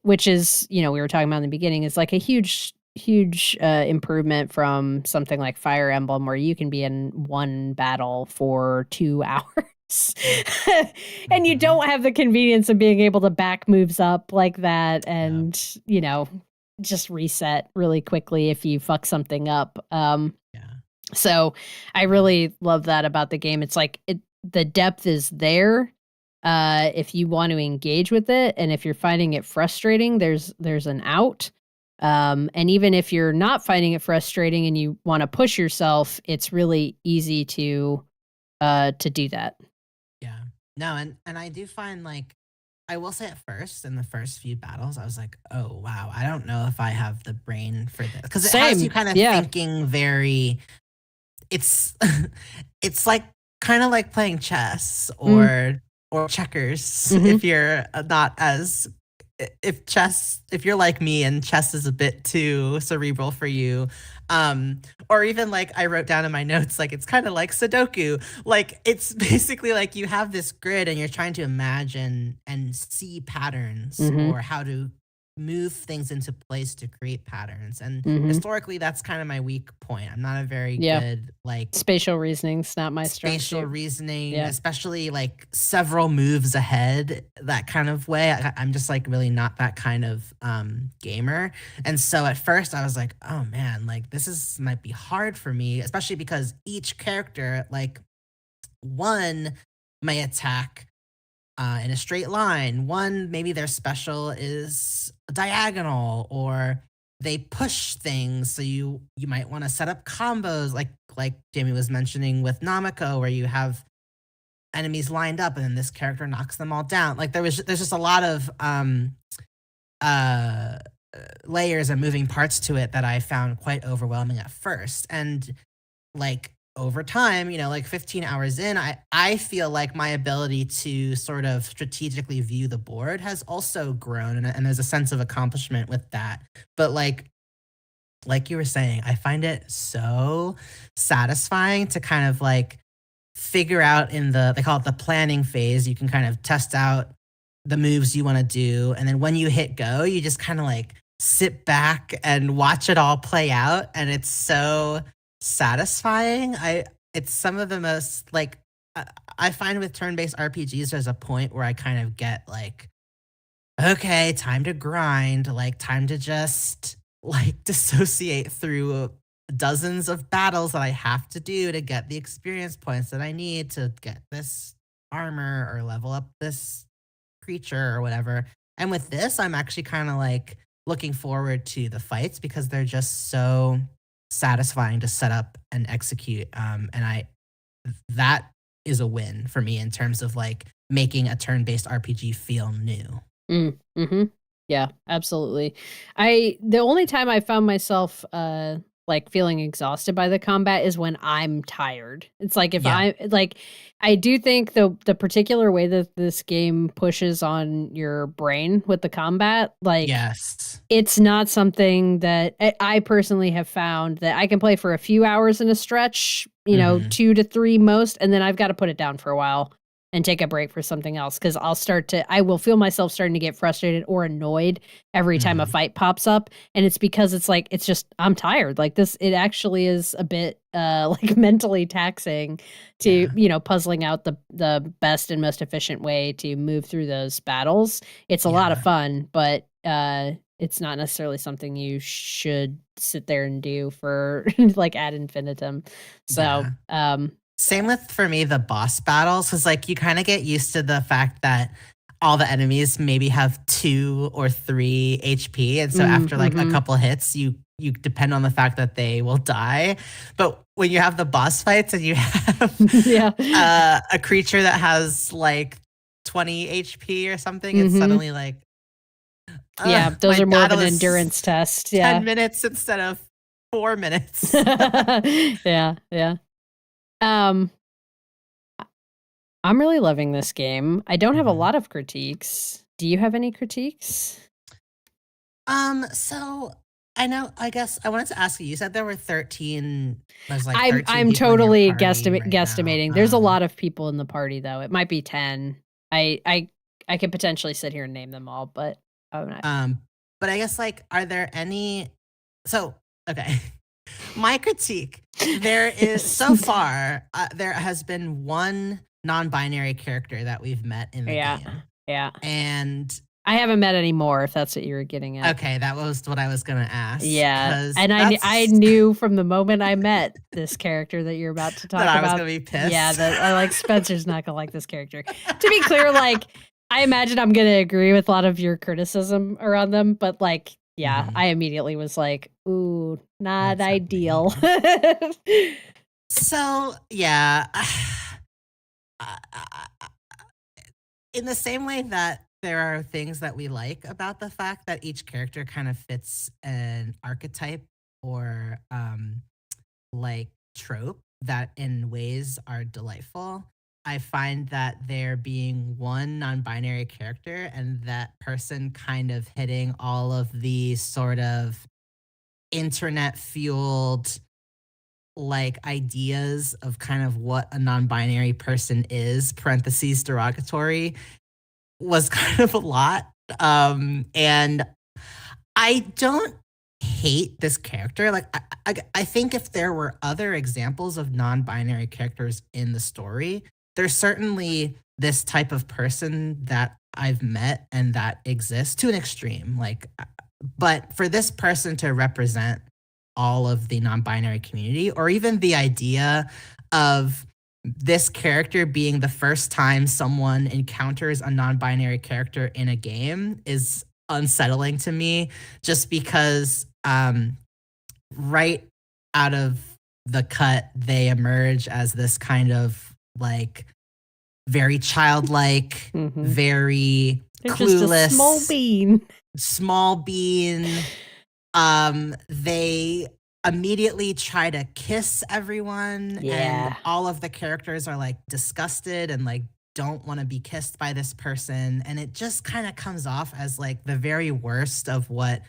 which is, we were talking about in the beginning, is like a huge improvement from something like Fire Emblem, where you can be in one battle for 2 hours and you don't have the convenience of being able to back moves up like that and, just reset really quickly if you fuck something up. So I really love that about the game. It's like the depth is there. If you want to engage with it, and if you're finding it frustrating, there's an out. And even if you're not finding it frustrating and you want to push yourself, it's really easy to do that. Yeah. No, and I do find, like, I will say at first, in the first few battles, I was like, oh wow, I don't know if I have the brain for this. Because it has you kind of thinking very, it's like kind of like playing chess or or checkers Mhm. if you're not as if you're like me and chess is a bit too cerebral for you, or even like I wrote down in my notes, like it's kind of like Sudoku. Like it's basically like you have this grid and you're trying to imagine and see patterns Mhm. or how to move things into place to create patterns. And Mhm. historically, that's kind of my weak point. I'm not a very Yeah. good like Spatial reasoning's not my strong spatial suit. reasoning, Yeah. especially like several moves ahead, that kind of way. I'm just like really not that kind of gamer. And so at first I was like, oh man, like this is might be hard for me, especially because each character, like one may attack in a straight line. One, maybe their special is diagonal, or they push things. So you might want to set up combos, like Jamie was mentioning with Namiko, where you have enemies lined up and then this character knocks them all down. Like there's just a lot of uh layers and moving parts to it that I found quite overwhelming at first. And like over time, like 15 hours in, I feel like my ability to sort of strategically view the board has also grown, and there's a sense of accomplishment with that. But like you were saying, I find it so satisfying to kind of like figure out in they call it the planning phase. You can kind of test out the moves you want to do. And then when you hit go, you just kind of like sit back and watch it all play out. And it's so satisfying. It's some of the most like, I find with turn-based RPGs, there's a point where I kind of get like, okay, time to grind, like time to just like dissociate through dozens of battles that I have to do to get the experience points that I need to get this armor or level up this creature or whatever. And with this, I'm actually kind of like looking forward to the fights because they're just so satisfying to set up and execute. And that is a win for me in terms of like making a turn-based RPG feel new. Mhm. Yeah, absolutely. The only time I found myself, like, feeling exhausted by the combat is when I'm tired. It's like if Yeah. I do think the particular way that this game pushes on your brain with the combat, like, Yes. it's not something that I personally have found that I can play for a few hours in a stretch, Mhm. 2 to 3 most, and then I've gotta put it down for a while and take a break for something else because I will feel myself starting to get frustrated or annoyed every time a Mhm. fight pops up, and it's because it's just I'm tired. Like this, it actually is a bit like mentally taxing to Yeah. puzzling out the best and most efficient way to move through those battles. It's a lot of Yeah. fun, but it's not necessarily something you should sit there and do for like ad infinitum. So, Yeah. Same with, for me, the boss battles, because like you kind of get used to the fact that all the enemies maybe have 2 or 3 HP, and so after like a mhm. couple hits, you depend on the fact that they will die. But when you have the boss fights and you have Yeah. a creature that has like 20 HP or something, it's Mhm. suddenly like, Yeah, those my are more of battle an is endurance test, 10 yeah. minutes instead of 4 minutes. Yeah, yeah. Um, I'm really loving this game. I don't have a Mhm. lot of critiques. Do you have any critiques? So I guess I wanted to ask you, you said there's like I'm 13 people in your totally party right now. guesstimating. There's a lot of people in the party, though. It might be 10. I I I could potentially sit here and name them all, but I'm not. Um, but I guess like, are there any, so, okay. My critique, there is so far, there has been one non-binary character that we've met in the Yeah, game. yeah. And I haven't met any more, if that's what you were getting at. okay, that was what I was gonna ask, Yeah, because and I that's knew from the moment I met this character that you're about to that talk I was about, gonna be yeah, pissed. that I like Spencer's not gonna like this character. To be clear, like, I imagine I'm gonna agree with a lot of your criticism around them, but, like, yeah, Mhm. I immediately was like, "Ooh, not What's happening ideal." here? So, yeah, in the same way that there are things that we like about the fact that each character kind of fits an archetype or like trope that in ways are delightful. I find that there being one non-binary character and that person kind of hitting all of the sort of internet fueled like ideas of kind of what a non-binary person is, parentheses derogatory, was kind of a lot. And I don't hate this character. Like, I think if there were other examples of non-binary characters in the story, there's certainly this type of person that I've met and that exists to an extreme. Like, but for this person to represent all of the non-binary community, or even the idea of this character being the first time someone encounters a non-binary character in a game, is unsettling to me, just because right out of the cut they emerge as this kind of like very childlike, very They're clueless, just a small bean. They immediately try to kiss everyone, and all of the characters are like disgusted and like don't want to be kissed by this person, and it just kind of comes off as like the very worst of what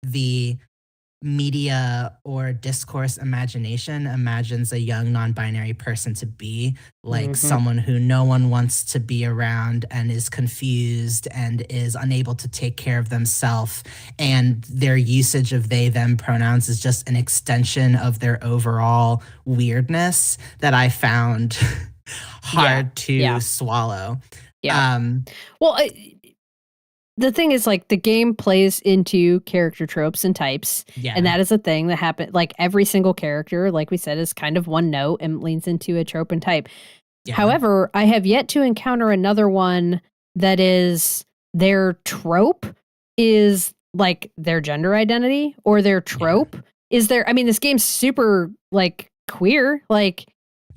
the media or discourse imagination imagines a young non-binary person to be, like someone who no one wants to be around and is confused and is unable to take care of themselves, and their usage of they them pronouns is just an extension of their overall weirdness that I found hard to swallow. Well, the thing is, like, the game plays into character tropes and types, and that is a thing that happened. Like, every single character, like we said, is kind of one note and leans into a trope and type. However, I have yet to encounter another one that is their trope is like their gender identity, or their trope is their. I mean, this game's super like queer. Like,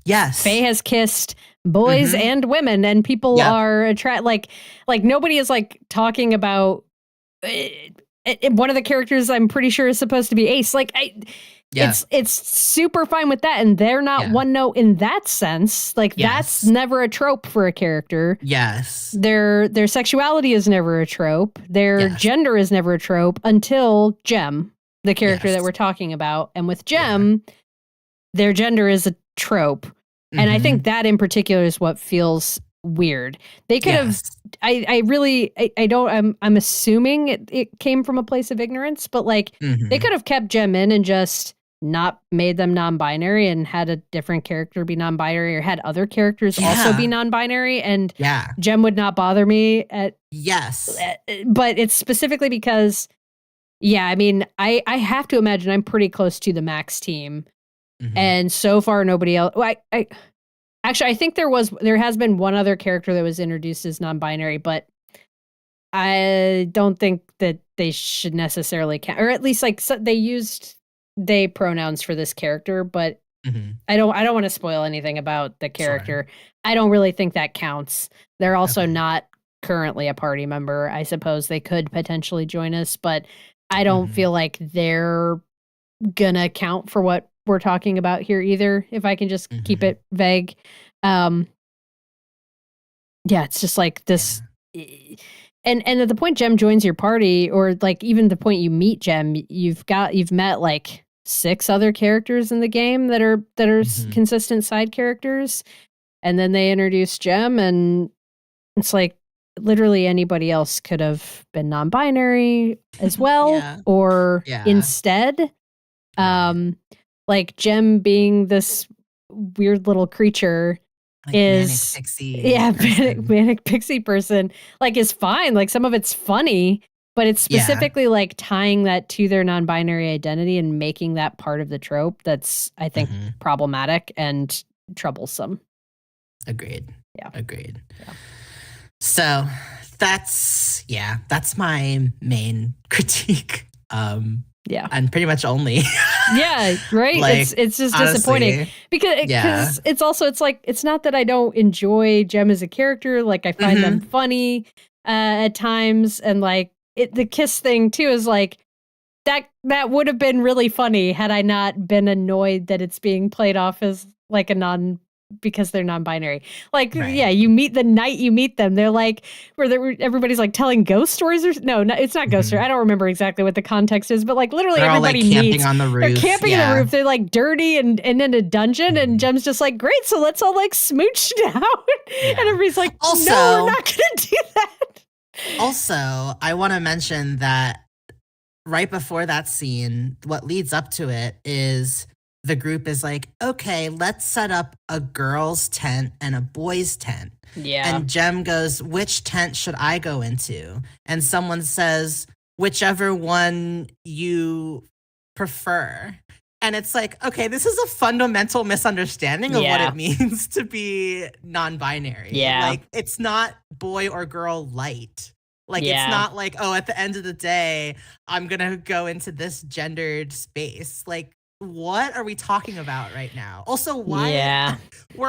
Faye has kissed boys and women, and people are attracted. Like nobody is like talking about one of the characters. I'm pretty sure is supposed to be Ace. Like, it's super fine with that, and they're not one note in that sense. Like, that's never a trope for a character. Their sexuality is never a trope. Their gender is never a trope until Jem, the character that we're talking about, and with Jem, their gender is a trope. And I think that in particular is what feels weird. They could have, I'm assuming it came from a place of ignorance, but like they could have kept Jem in and just not made them non-binary and had a different character be non-binary, or had other characters also be non-binary, and Jem would not bother me but it's specifically because, I mean, I have to imagine I'm pretty close to the Max team. And so far, nobody else. Well, I think there has been one other character that was introduced as non-binary, but I don't think that they should necessarily count, or at least like they used they pronouns for this character, but I don't want to spoil anything about the character. I don't really think that counts. They're also not currently a party member. I suppose they could potentially join us, but I don't feel like they're gonna count for what we're talking about here either, if I can just keep it vague. It's just like this, and at the point Jem joins your party, or like even the point you meet Jem, you've met like 6 other characters in the game that are consistent side characters, and then they introduce Jem, and it's like literally anybody else could have been non-binary as well, or instead. Like Jem being this weird little creature, like is manic pixie person, like, is fine. Like, some of it's funny, but it's specifically like tying that to their non-binary identity and making that part of the trope that's, I think, problematic and troublesome. Agreed. So that's my main critique. And pretty much only. Right. Like, it's just honestly, disappointing because it's also, it's like, it's not that I don't enjoy Jem as a character. Like, I find them funny at times, and like the kiss thing too is like that would have been really funny had I not been annoyed that it's being played off as like a because they're non-binary. Like, Right. yeah, you meet the night you meet them. They're like, everybody's like telling ghost stories or no, it's not ghost story. I don't remember exactly what the context is, but like literally They're all, everybody like, camping meets. on the roof. They're camping on the roof. They're like dirty and in a dungeon. And Jem's just like, great, so let's all like smooch now. And everybody's like, also, no, we're not gonna do that. Also, I want to mention that right before that scene, what leads up to it is the group is like, okay, let's set up a girl's tent and a boy's tent. Yeah. And Jem goes, which tent should I go into? And someone says, whichever one you prefer. And it's like, okay, this is a fundamental misunderstanding of what it means to be non-binary. Yeah. Like, it's not boy or girl light. Like, it's not like, oh, at the end of the day, I'm going to go into this gendered space. Like, what are we talking about right now? Also, why we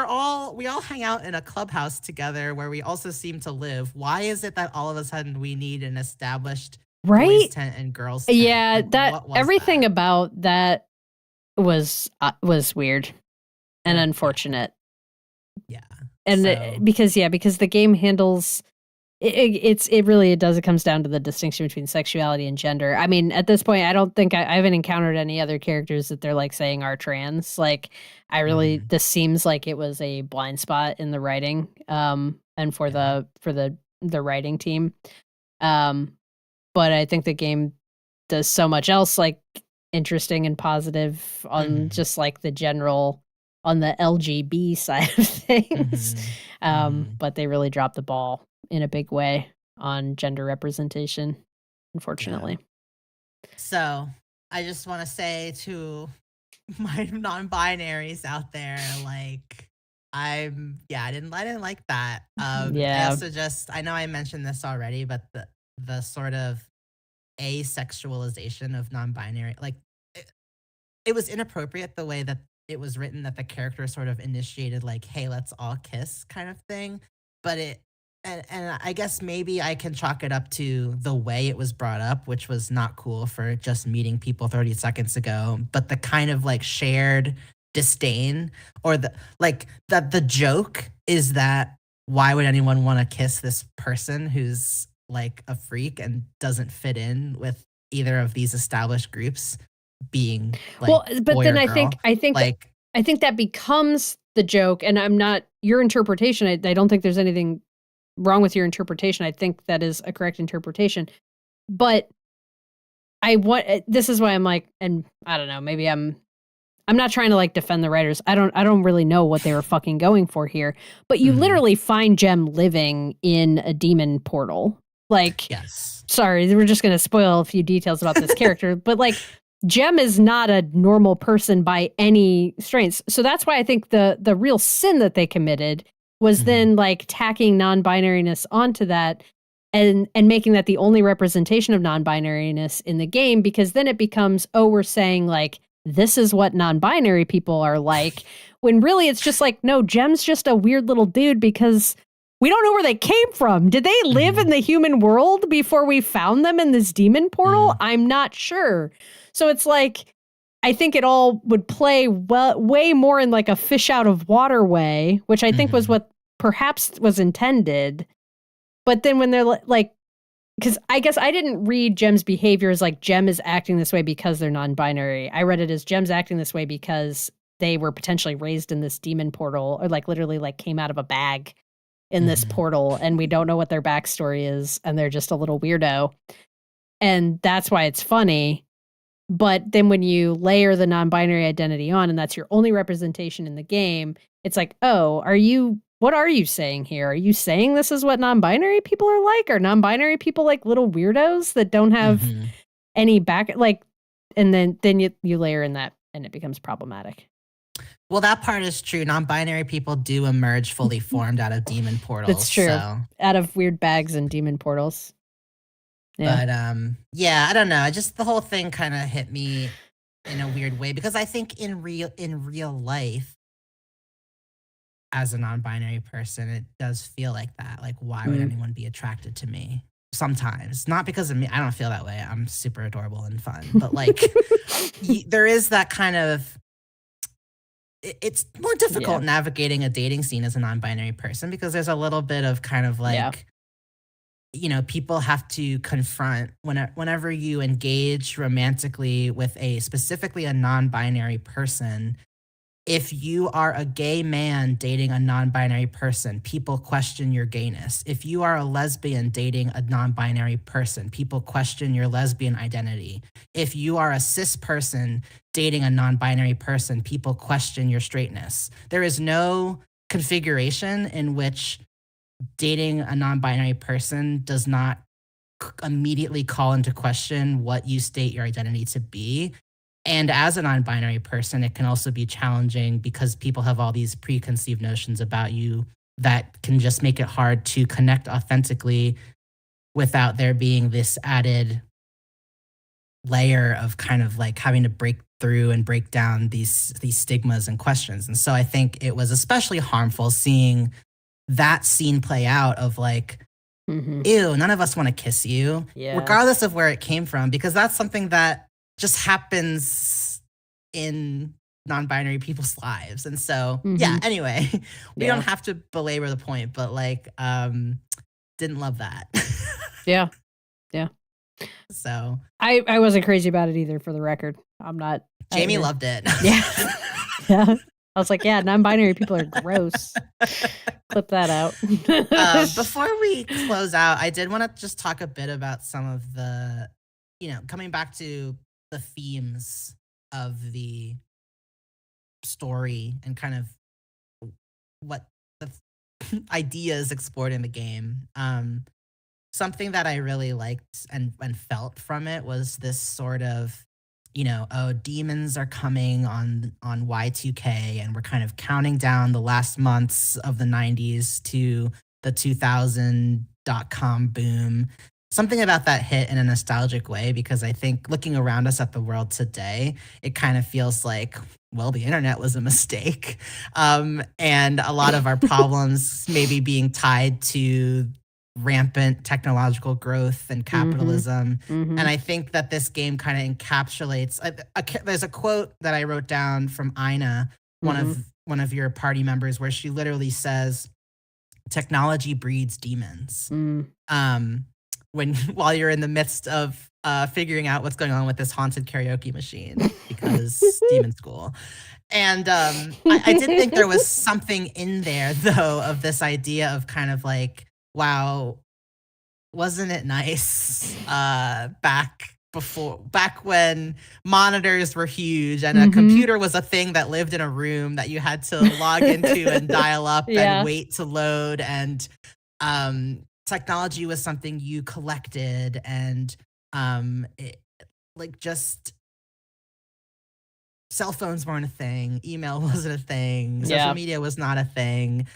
all hang out in a clubhouse together where we also seem to live. Why is it that all of a sudden we need an established boys tent and girls tent? Yeah, like, that everything about that was weird and unfortunate. Yeah. And because the game handles it does. It comes down to the distinction between sexuality and gender. I mean, at this point, I don't think I haven't encountered any other characters that they're like saying are trans. Like, I really this seems like it was a blind spot in the writing, and for the writing team. But I think the game does so much else like interesting and positive on just like the general on the LGB side of things. But they really dropped the ball in a big way on gender representation, unfortunately. So I just want to say to my non-binaries out there, like, I didn't like that. I also I know I mentioned this already, but the sort of asexualization of non-binary, like, it was inappropriate the way that it was written, that the character sort of initiated like, hey, let's all kiss kind of thing. But and I guess maybe I can chalk it up to the way it was brought up, which was not cool for just meeting people 30 seconds ago. But the kind of like shared disdain, or the joke is that why would anyone want to kiss this person who's like a freak and doesn't fit in with either of these established groups being like, well, but boy then or girl. I think that becomes the joke, and I'm not your interpretation. I don't think there's anything wrong with your interpretation. I think that is a correct interpretation. But this is why I'm like, and I don't know, maybe I'm not trying to like defend the writers. I don't really know what they were fucking going for here. But you literally find Jem living in a demon portal. Like, sorry, we're just going to spoil a few details about this character, but like, Jem is not a normal person by any strains. So that's why I think the real sin that they committed was then like tacking non-binariness onto that and making that the only representation of non-binariness in the game, because then it becomes, oh, we're saying like, this is what non-binary people are like, when really it's just like, no, Jem's just a weird little dude because we don't know where they came from. Did they live in the human world before we found them in this demon portal? I'm not sure. So it's like, I think it all would play way more in like a fish out of water way, which I think was what perhaps was intended. But then when they're like, because I guess I didn't read Jem's behavior as like Jem is acting this way because they're non-binary. I read it as Jem's acting this way because they were potentially raised in this demon portal, or like literally like came out of a bag in this portal, and we don't know what their backstory is, and they're just a little weirdo. And that's why it's funny. But then when you layer the non-binary identity on, and that's your only representation in the game, it's like, oh, what are you saying here? Are you saying this is what non-binary people are like? Are non-binary people like little weirdos that don't have any back, like, and then you layer in that and it becomes problematic. Well, that part is true. Non-binary people do emerge fully formed out of demon portals. That's true. So. Out of weird bags and demon portals. Yeah. But I don't know. Just the whole thing kind of hit me in a weird way, because I think in real life, as a non-binary person, it does feel like that. Like, why would anyone be attracted to me? Sometimes, not because of me. I don't feel that way. I'm super adorable and fun, but like, there is that kind of it's more difficult Yeah. navigating a dating scene as a non-binary person because there's a little bit of kind of Yeah. like, people have to confront whenever you engage romantically with specifically a non-binary person. If you are a gay man dating a non-binary person, people question your gayness. If you are a lesbian dating a non-binary person, people question your lesbian identity. If you are a cis person dating a non-binary person, people question your straightness. There is no configuration in which dating a non-binary person does not immediately call into question what you state your identity to be. And as a non-binary person, it can also be challenging because people have all these preconceived notions about you that can just make it hard to connect authentically without there being this added layer of kind of like having to break through and break down these stigmas and questions. And so I think it was especially harmful seeing that scene play out of like, ew, none of us want to kiss you, regardless of where it came from, because that's something that just happens in non-binary people's lives. And so, yeah, anyway, we don't have to belabor the point, but like, didn't love that. Yeah. So I wasn't crazy about it either, for the record. I'm not. Jamie loved it. Yeah. Yeah. I was like, yeah, non-binary people are gross. Clip that out. Before we close out, I did want to just talk a bit about some of the, coming back to the themes of the story and kind of what the ideas explored in the game. Something that I really liked and felt from it was this sort of, demons are coming on Y2K, and we're kind of counting down the last months of the 90s to the 2000.com boom. Something about that hit in a nostalgic way, because I think looking around us at the world today, it kind of feels like, well, the internet was a mistake. And a lot of our problems maybe being tied to rampant technological growth and capitalism. And I think that this game kind of encapsulates, there's a quote that I wrote down from Ina, one of your party members, where she literally says, technology breeds demons. While you're in the midst of figuring out what's going on with this haunted karaoke machine, because Demonschool. And I did think there was something in there, though, of this idea of kind of like, wow, wasn't it nice back when monitors were huge and a computer was a thing that lived in a room that you had to log into and dial up and wait to load, and technology was something you collected, and just cell phones weren't a thing, email wasn't a thing, social media was not a thing.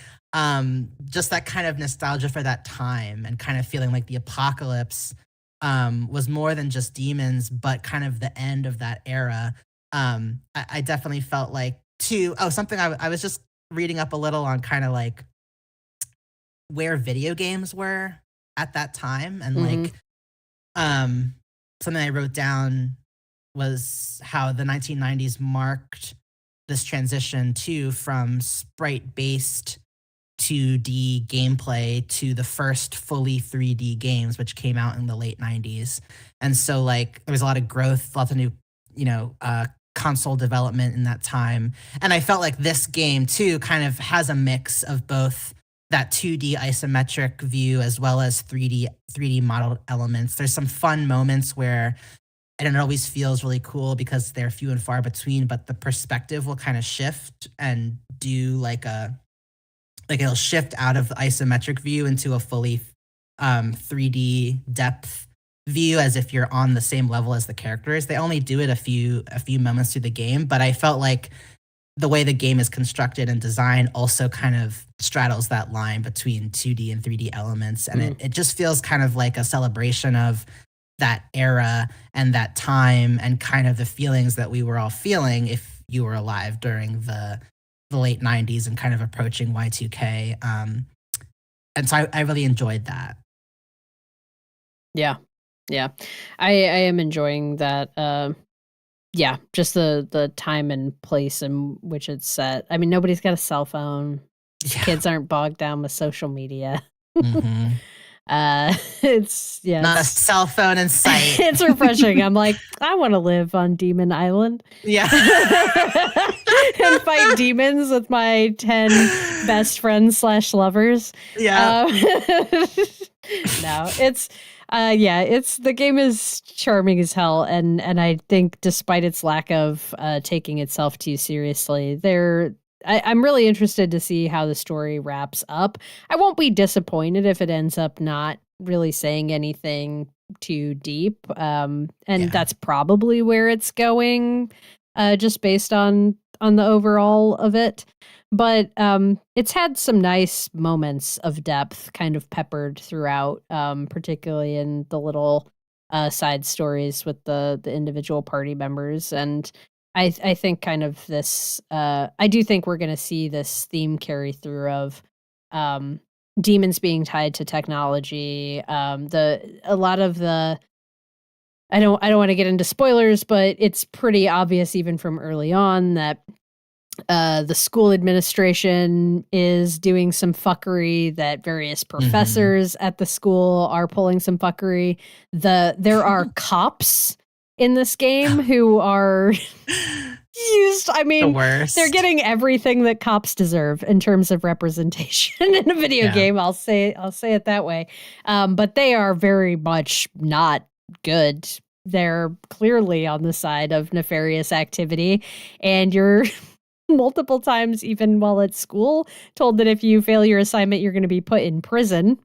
Just that kind of nostalgia for that time and kind of feeling like the apocalypse was more than just demons, but kind of the end of that era. I definitely felt like something I was just reading up a little on kind of like where video games were at that time. And like something I wrote down was how the 1990s marked this transition from sprite-based 2D gameplay to the first fully 3D games, which came out in the late 90s. And so like there was a lot of growth, lots of new, console development in that time. And I felt like this game too kind of has a mix of both that 2D isometric view as well as 3D modeled elements. There's some fun moments where, and it always feels really cool because they're few and far between, but the perspective will kind of shift and do it'll shift out of the isometric view into a fully 3D depth view, as if you're on the same level as the characters. They only do it a few moments through the game, but I felt like the way the game is constructed and designed also kind of straddles that line between 2D and 3D elements. And it just feels kind of like a celebration of that era and that time and kind of the feelings that we were all feeling if you were alive during the late 90s and kind of approaching Y2K. And so I really enjoyed that. Yeah. I am enjoying that Yeah, just the time and place in which it's set. I mean, nobody's got a cell phone. Yeah. Kids aren't bogged down with social media. Mm-hmm. It's not a cell phone in sight. It's refreshing. I'm like, I want to live on Demon Island. Yeah. And fight demons with my 10 best friends / lovers. Yeah. No, it's the game is charming as hell, and I think despite its lack of taking itself too seriously, I'm really interested to see how the story wraps up. I won't be disappointed if it ends up not really saying anything too deep. That's probably where it's going, just based on the overall of it. But it's had some nice moments of depth kind of peppered throughout, particularly in the little side stories with the individual party members. And I think kind of this, I do think we're going to see this theme carry through of demons being tied to technology. A lot of the, I don't want to get into spoilers, but it's pretty obvious even from early on that the school administration is doing some fuckery, that various professors at the school are pulling some fuckery. There are cops in this game who are used. I mean, they're getting everything that cops deserve in terms of representation in a video game. I'll say it that way. But they are very much not good. They're clearly on the side of nefarious activity, and you're multiple times, even while at school, told that if you fail your assignment, you're going to be put in prison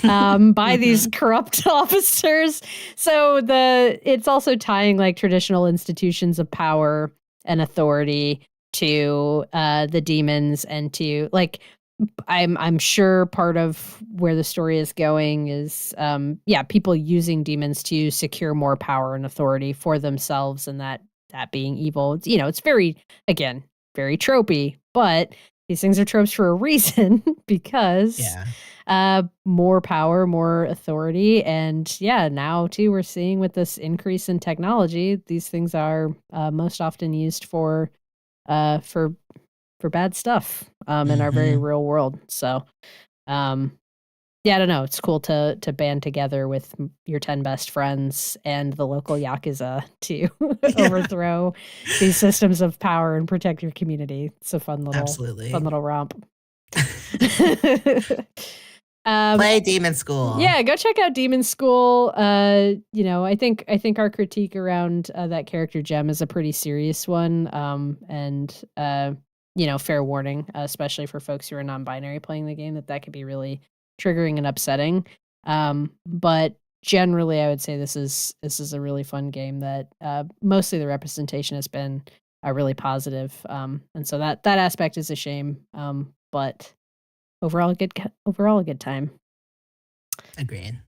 by these corrupt officers. So it's also tying like traditional institutions of power and authority to the demons, and to like, I'm sure part of where the story is going is people using demons to secure more power and authority for themselves, and that being evil. It's very, again, very tropey, but these things are tropes for a reason, because more power, more authority. And now too, we're seeing with this increase in technology, these things are most often used for bad stuff in our very real world. So I don't know. It's cool to band together with your 10 best friends and the local Yakuza to overthrow these systems of power and protect your community. It's a fun little romp. Play Demonschool. Yeah, go check out Demonschool. I think our critique around that character Gem is a pretty serious one. Fair warning, especially for folks who are non-binary playing the game, that could be really triggering and upsetting. But generally, I would say this is a really fun game that mostly the representation has been really positive. And so that aspect is a shame. But overall a good time. Agreed.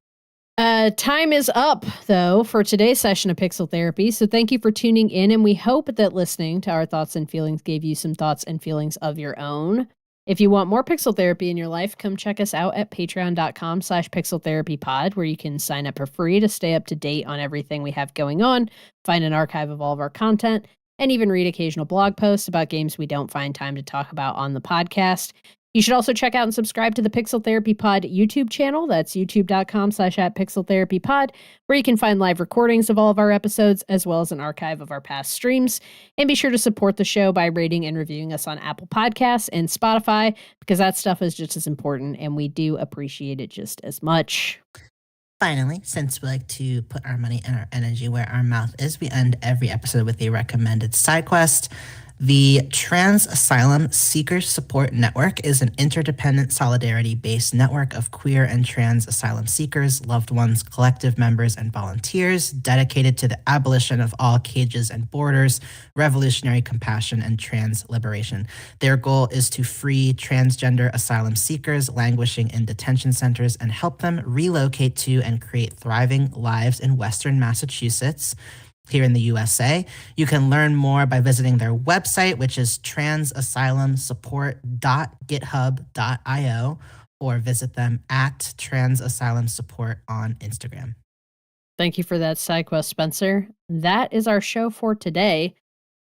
Time is up, though, for today's session of Pixel Therapy. So thank you for tuning in, and we hope that listening to our thoughts and feelings gave you some thoughts and feelings of your own. If you want more Pixel Therapy in your life, come check us out at patreon.com/pixeltherapypod, where you can sign up for free to stay up to date on everything we have going on, find an archive of all of our content, and even read occasional blog posts about games we don't find time to talk about on the podcast. You should also check out and subscribe to the Pixel Therapy Pod YouTube channel. That's youtube.com/@pixeltherapypod, where you can find live recordings of all of our episodes, as well as an archive of our past streams. And be sure to support the show by rating and reviewing us on Apple Podcasts and Spotify, because that stuff is just as important, and we do appreciate it just as much. Finally, since we like to put our money and our energy where our mouth is, we end every episode with a recommended side quest. The Trans Asylum Seekers Support Network is an interdependent, solidarity-based network of queer and trans asylum seekers, loved ones, collective members, and volunteers dedicated to the abolition of all cages and borders, revolutionary compassion, and trans liberation. Their goal is to free transgender asylum seekers languishing in detention centers and help them relocate to and create thriving lives in Western Massachusetts, here in the USA. You can learn more by visiting their website, which is transasylumsupport.github.io, or visit them at Trans Asylum Support on Instagram. Thank you for that side quest, Spencer. That is our show for today.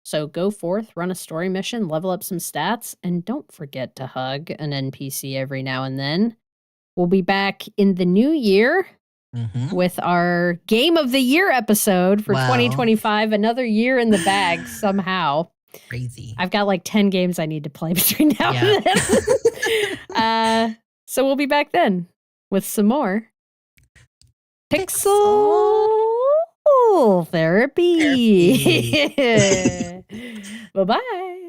So go forth, run a story mission, level up some stats, and don't forget to hug an NPC every now and then. We'll be back in the new year with our Game of the Year episode for 2025. Another year in the bag somehow. Crazy. I've got like 10 games I need to play between now and then. So we'll be back then with some more Pixel Therapy. Bye-bye.